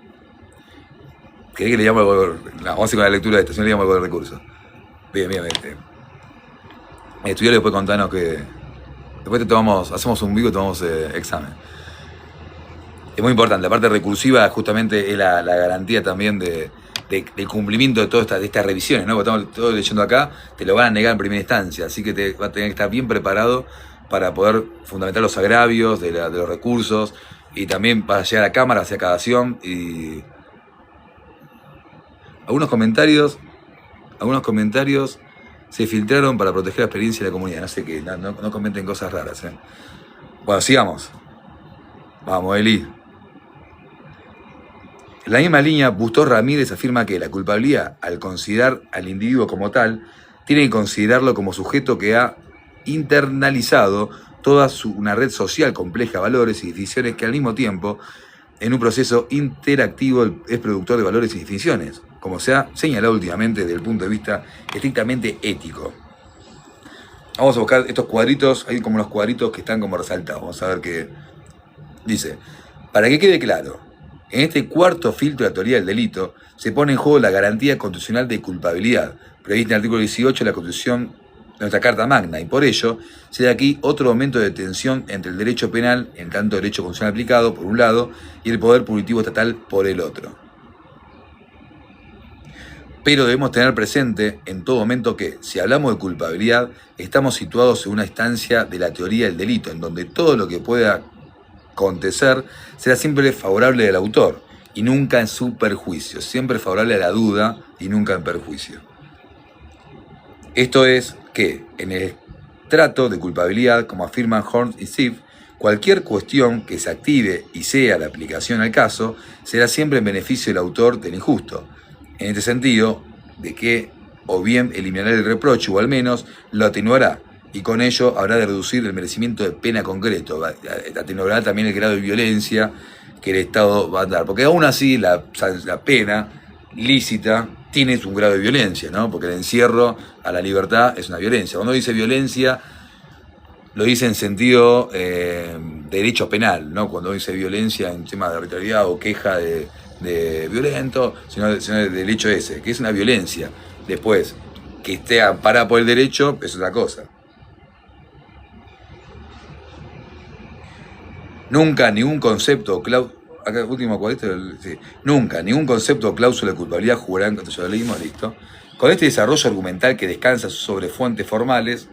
¿Querés que le llamo algo? No, vamos a ir con la lectura de esta, si no le llamo algo de recursos. Bien. Estudiar y después contanos que. Después hacemos un vivo y tomamos examen. Es muy importante, la parte recursiva justamente es la garantía también del cumplimiento de todas estas revisiones, ¿no? Porque estamos todos leyendo acá, te lo van a negar en primera instancia, así que te va a tener que estar bien preparado para poder fundamentar los agravios de los recursos y también para llegar a cámara hacia cada acción. Y algunos comentarios se filtraron para proteger la experiencia de la comunidad. No sé qué, no comenten cosas raras, ¿eh? Bueno, sigamos. Vamos, Eli. En la misma línea, Bustos Ramírez afirma que la culpabilidad, al considerar al individuo como tal, tiene que considerarlo como sujeto que ha internalizado toda una red social compleja de valores y definiciones que al mismo tiempo, en un proceso interactivo, es productor de valores y definiciones, como se ha señalado últimamente desde el punto de vista estrictamente ético. Vamos a buscar estos cuadritos, hay como los cuadritos que están como resaltados. Vamos a ver qué dice. Para que quede claro, en este cuarto filtro de la teoría del delito se pone en juego la garantía constitucional de culpabilidad, prevista en el artículo 18 de la Constitución de nuestra Carta Magna, y por ello se da aquí otro momento de tensión entre el derecho penal, en tanto derecho constitucional aplicado, por un lado, y el poder punitivo estatal por el otro. Pero debemos tener presente en todo momento que, si hablamos de culpabilidad, estamos situados en una instancia de la teoría del delito, en donde todo lo que pueda acontecer será siempre favorable al autor y nunca en su perjuicio, siempre favorable a la duda y nunca en perjuicio. Esto es que en el trato de culpabilidad, como afirman Horn y Schiff, cualquier cuestión que se active y sea de aplicación al caso será siempre en beneficio del autor del injusto, en este sentido de que o bien eliminará el reproche o al menos lo atenuará, y con ello habrá de reducir el merecimiento de pena concreto, atenuará también el grado de violencia que el Estado va a dar, porque aún así la pena lícita tiene un grado de violencia, ¿no? Porque el encierro a la libertad es una violencia. Cuando dice violencia, lo dice en sentido de derecho penal, ¿no? Cuando dice violencia en tema de arbitrariedad o queja de violento, sino del hecho ese, que es una violencia. Después, que esté amparada por el derecho, es otra cosa. Nunca ningún concepto o cláusula, acá último cuadrito, sí. Nunca ningún concepto o cláusula de culpabilidad jugarán, esto ya lo leímos, listo. Con este desarrollo argumental que descansa sobre fuentes formales,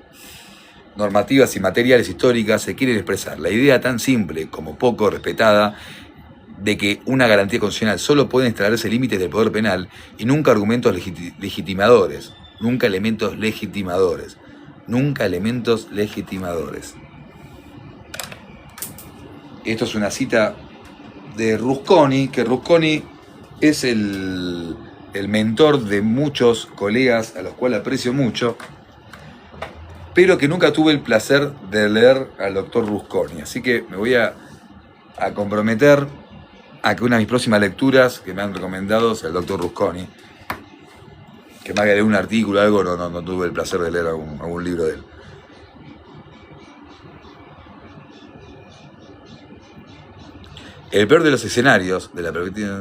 normativas y materiales históricas, se quiere expresar la idea tan simple como poco respetada de que una garantía constitucional solo puede instalarse límites del poder penal y nunca argumentos legitimadores, nunca elementos legitimadores. Esto es una cita de Rusconi, que Rusconi es el el mentor de muchos colegas a los cuales aprecio mucho, pero que nunca tuve el placer de leer al doctor Rusconi. Así que me voy a comprometer a que una de mis próximas lecturas que me han recomendado sea el doctor Rusconi. Que me haga leer un artículo o algo, no tuve el placer de leer algún libro de él. El peor de los escenarios de la perspectiva.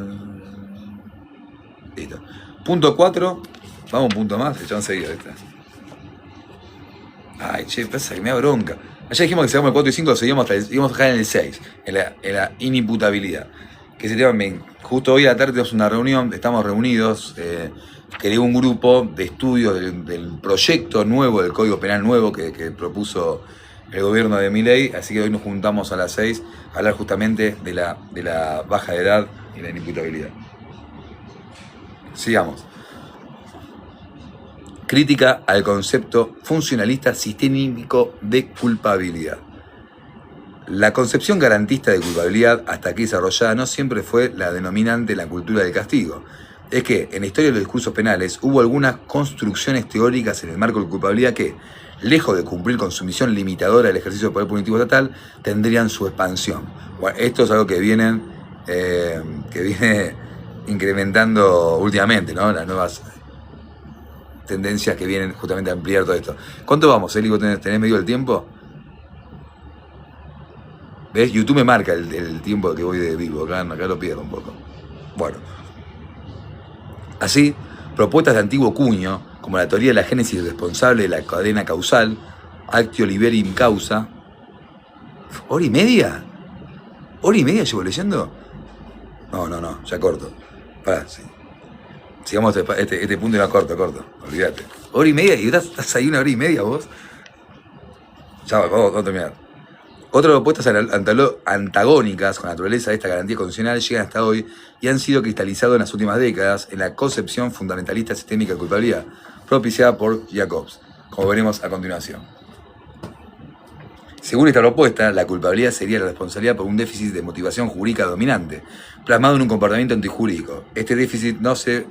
Listo. Punto 4. Vamos un punto más, echamos seguido esta. Ay, che, pasa que me da bronca. Ayer dijimos que sacamos el 4 y 5, íbamos a dejar en el 6, en la inimputabilidad. Que ese tema, justo hoy a la tarde tenemos una reunión, estamos reunidos, creé un grupo de estudios del proyecto nuevo, del Código Penal nuevo que propuso el gobierno de Milei, así que hoy nos juntamos a las 6 a hablar justamente de la baja de edad y la inimputabilidad. Sigamos. Crítica al concepto funcionalista sistémico de culpabilidad. La concepción garantista de culpabilidad, hasta aquí desarrollada, no siempre fue la denominante en la cultura del castigo. Es que, en la historia de los discursos penales, hubo algunas construcciones teóricas en el marco de culpabilidad que, lejos de cumplir con su misión limitadora del ejercicio del poder punitivo estatal, tendrían su expansión. Bueno, esto es algo que viene incrementando últimamente, ¿no? Las nuevas tendencias que vienen justamente a ampliar todo esto. ¿Cuánto vamos, Eli? ¿Tenés medio del tiempo? ¿Ves? YouTube me marca el tiempo que voy de vivo, acá lo pierdo un poco. Bueno. Así, propuestas de antiguo cuño, como la teoría de la génesis responsable de la cadena causal, actio liberum causa. ¿Hora y media? ¿Hora y media llevo leyendo? No, ya corto. Pará, sí. Sigamos este punto y no corto, olvídate. ¿Hora y media? ¿Y estás ahí 1 hora y media vos? Ya, vamos a terminar. Otras propuestas antagónicas con la naturaleza de esta garantía constitucional llegan hasta hoy y han sido cristalizadas en las últimas décadas en la concepción fundamentalista sistémica de culpabilidad, propiciada por Jacobs, como veremos a continuación. Según esta propuesta, la culpabilidad sería la responsabilidad por un déficit de motivación jurídica dominante, plasmado en un comportamiento antijurídico. Este déficit no se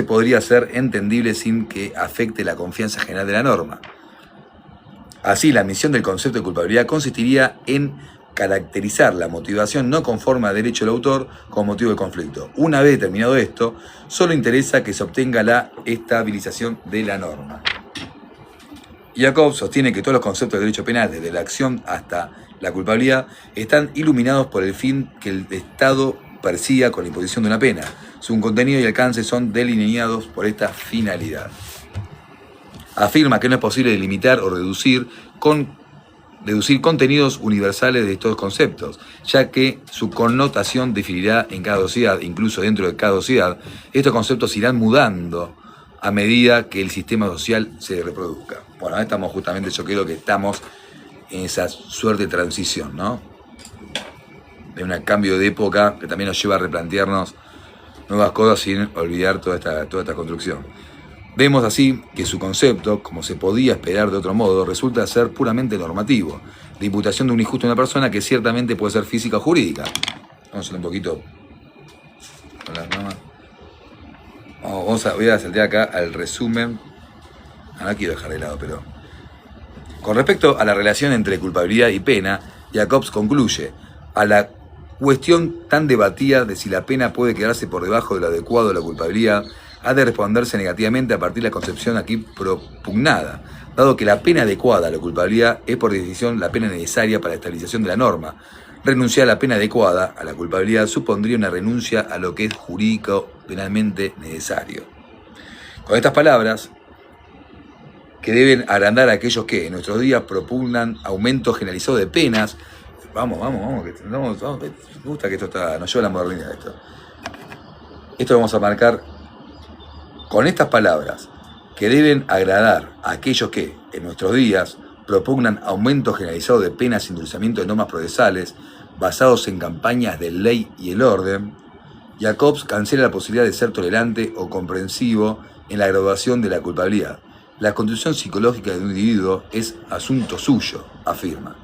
podría hacer entendible sin que afecte la confianza general de la norma. Así, la admisión del concepto de culpabilidad consistiría en caracterizar la motivación no conforme a derecho del autor como motivo de conflicto. Una vez determinado esto, solo interesa que se obtenga la estabilización de la norma. Jacob sostiene que todos los conceptos de derecho penal, desde la acción hasta la culpabilidad, están iluminados por el fin que el Estado persiga con la imposición de una pena. Su contenido y alcance son delineados por esta finalidad. Afirma que no es posible delimitar o deducir contenidos universales de estos conceptos, ya que su connotación definirá en cada sociedad, incluso dentro de cada sociedad, estos conceptos irán mudando a medida que el sistema social se reproduzca. Bueno, ahí estamos justamente, yo creo que estamos en esa suerte de transición, ¿no? De un cambio de época que también nos lleva a replantearnos nuevas cosas sin olvidar toda esta construcción. Vemos así que su concepto, como se podía esperar de otro modo, resulta ser puramente normativo, de imputación de un injusto a una persona que ciertamente puede ser física o jurídica. Vamos a hacer un poquito con las ramas. Voy a saltar acá al resumen. No quiero dejar de lado, pero... Con respecto a la relación entre culpabilidad y pena, Jacobs concluye: a la cuestión tan debatida de si la pena puede quedarse por debajo de lo adecuado de la culpabilidad, ha de responderse negativamente a partir de la concepción aquí propugnada, dado que la pena adecuada a la culpabilidad es por definición la pena necesaria para la estabilización de la norma. Renunciar a la pena adecuada a la culpabilidad supondría una renuncia a lo que es jurídico penalmente necesario. Con estas palabras, que deben agrandar a aquellos que en nuestros días propugnan aumento generalizado de penas. Vamos, me gusta que esto nos lleva a la modernidad esto lo vamos a marcar con estas palabras, que deben agradar a aquellos que en nuestros días propugnan aumento generalizado de penas y endulzamiento de normas procesales basados en campañas de ley y el orden. Jacobs cancela la posibilidad de ser tolerante o comprensivo en la graduación de la culpabilidad. La condición psicológica de un individuo es asunto suyo, afirma.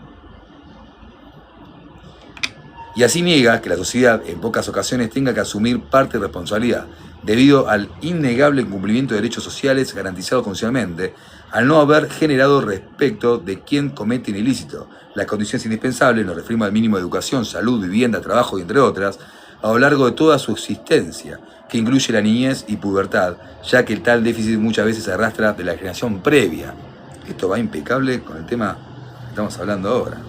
Y así niega que la sociedad en pocas ocasiones tenga que asumir parte de responsabilidad, debido al innegable incumplimiento de derechos sociales garantizados constitucionalmente, al no haber generado respecto de quien comete un ilícito, las condiciones indispensables, nos referimos al mínimo de educación, salud, vivienda, trabajo y entre otras, a lo largo de toda su existencia, que incluye la niñez y pubertad, ya que el tal déficit muchas veces se arrastra de la generación previa. Esto va impecable con el tema que estamos hablando ahora.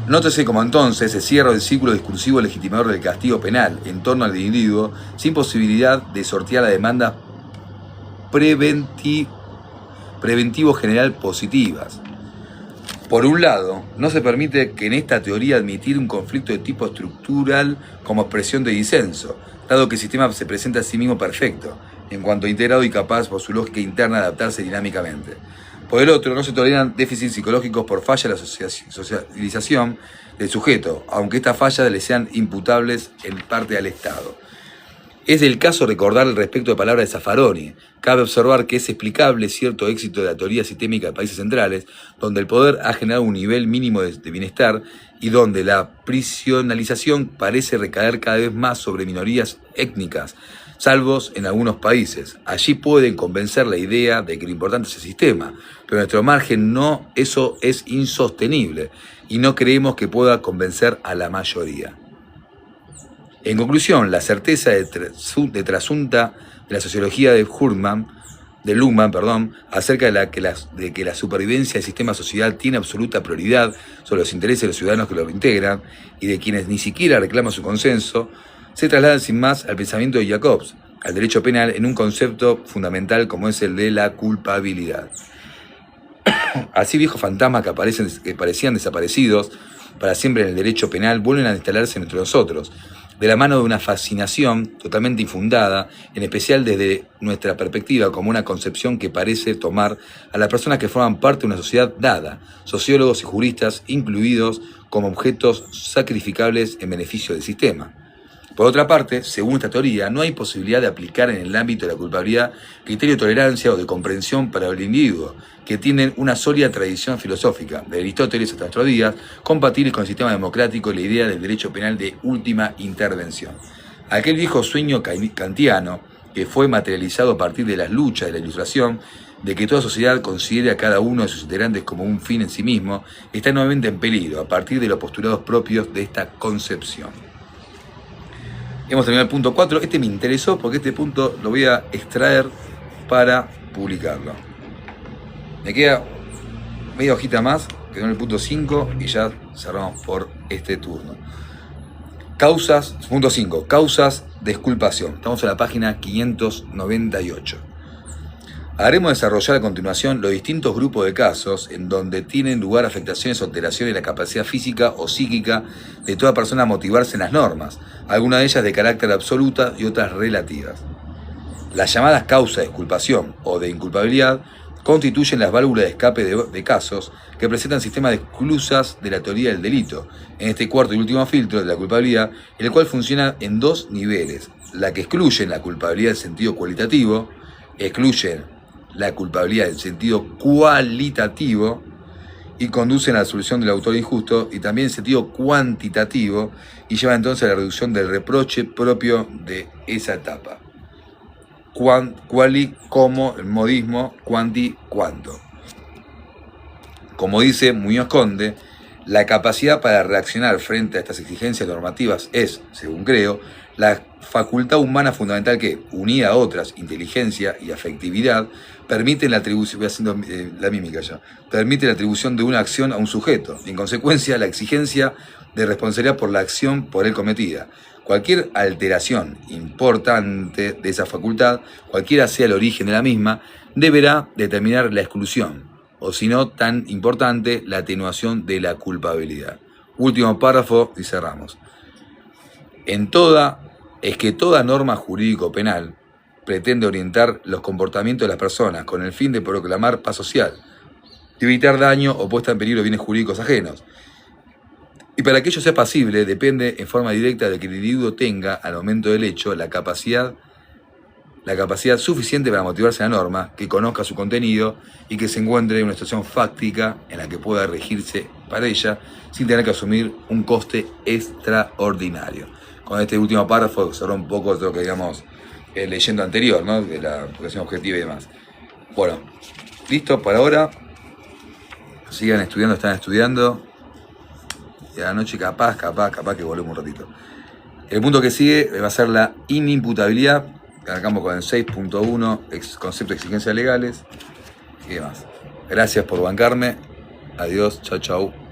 Nótese como entonces se cierra el círculo discursivo legitimador del castigo penal en torno al individuo sin posibilidad de sortear la demanda preventivo general positivas. Por un lado, no se permite que en esta teoría admitir un conflicto de tipo estructural como expresión de disenso, dado que el sistema se presenta a sí mismo perfecto, en cuanto integrado y capaz por su lógica interna de adaptarse dinámicamente. Por el otro, no se toleran déficits psicológicos por falla de la socialización del sujeto, aunque estas fallas le sean imputables en parte al Estado. Es el caso recordar al respecto de palabras de Zaffaroni. Cabe observar que es explicable cierto éxito de la teoría sistémica de países centrales, donde el poder ha generado un nivel mínimo de bienestar y donde la prisionalización parece recaer cada vez más sobre minorías étnicas, salvos en algunos países. Allí pueden convencer la idea de que lo importante es el sistema, pero en nuestro margen eso es insostenible y no creemos que pueda convencer a la mayoría. En conclusión, la certeza de trasunta de la sociología de Luhmann, acerca de que la supervivencia del sistema social tiene absoluta prioridad sobre los intereses de los ciudadanos que lo integran y de quienes ni siquiera reclaman su consenso, se trasladan sin más al pensamiento de Jacobs, al derecho penal, en un concepto fundamental como es el de la culpabilidad. Así viejos fantasmas que parecían desaparecidos para siempre en el derecho penal vuelven a instalarse entre nosotros, de la mano de una fascinación totalmente infundada, en especial desde nuestra perspectiva como una concepción que parece tomar a las personas que forman parte de una sociedad dada, sociólogos y juristas incluidos como objetos sacrificables en beneficio del sistema. Por otra parte, según esta teoría, no hay posibilidad de aplicar en el ámbito de la culpabilidad criterio de tolerancia o de comprensión para el individuo, que tienen una sólida tradición filosófica, de Aristóteles hasta nuestros días, compatibles con el sistema democrático y la idea del derecho penal de última intervención. Aquel viejo sueño kantiano, que fue materializado a partir de las luchas de la Ilustración, de que toda sociedad considere a cada uno de sus integrantes como un fin en sí mismo, está nuevamente en peligro a partir de los postulados propios de esta concepción. Hemos terminado el punto 4. Este me interesó porque este punto lo voy a extraer para publicarlo. Me queda media hojita más, quedó en el punto 5 y ya cerramos por este turno. Punto 5. Causas de exculpación. Estamos en la página 598. Haremos desarrollar a continuación los distintos grupos de casos en donde tienen lugar afectaciones o alteraciones de la capacidad física o psíquica de toda persona a motivarse en las normas, algunas de ellas de carácter absoluta y otras relativas. Las llamadas causas de exculpación o de inculpabilidad constituyen las válvulas de escape de casos que presentan sistemas de exclusas de la teoría del delito, en este cuarto y último filtro de la culpabilidad, el cual funciona en dos niveles: la que excluyen la culpabilidad en sentido cualitativo, excluyen la culpabilidad en sentido cualitativo y conducen a la absolución del autor injusto, y también en sentido cuantitativo y llevan entonces a la reducción del reproche propio de esa etapa. Quali como el modismo, quanti cuanto. Como dice Muñoz Conde, la capacidad para reaccionar frente a estas exigencias normativas es, según creo, la facultad humana fundamental que, unida a otras, inteligencia y afectividad, permite la atribución, permite la atribución de una acción a un sujeto, y en consecuencia la exigencia de responsabilidad por la acción por él cometida. Cualquier alteración importante de esa facultad, cualquiera sea el origen de la misma, deberá determinar la exclusión, o si no tan importante, la atenuación de la culpabilidad. Último párrafo y cerramos. Es que toda norma jurídico-penal pretende orientar los comportamientos de las personas con el fin de proclamar paz social, de evitar daño o puesta en peligro de bienes jurídicos ajenos. Y para que ello sea pasible, depende en forma directa de que el individuo tenga, al momento del hecho, la capacidad la capacidad suficiente para motivarse a la norma, que conozca su contenido y que se encuentre en una situación fáctica en la que pueda regirse para ella sin tener que asumir un coste extraordinario. Con este último párrafo cerró un poco de lo que digamos leyendo anterior, ¿no? De la educación objetiva y demás. Bueno, listo por ahora. Sigan estudiando, están estudiando. Y a la noche capaz que volvemos un ratito. El punto que sigue va a ser la inimputabilidad. Arrancamos con el 6.1, concepto de exigencias legales y demás. Gracias por bancarme. Adiós, chau.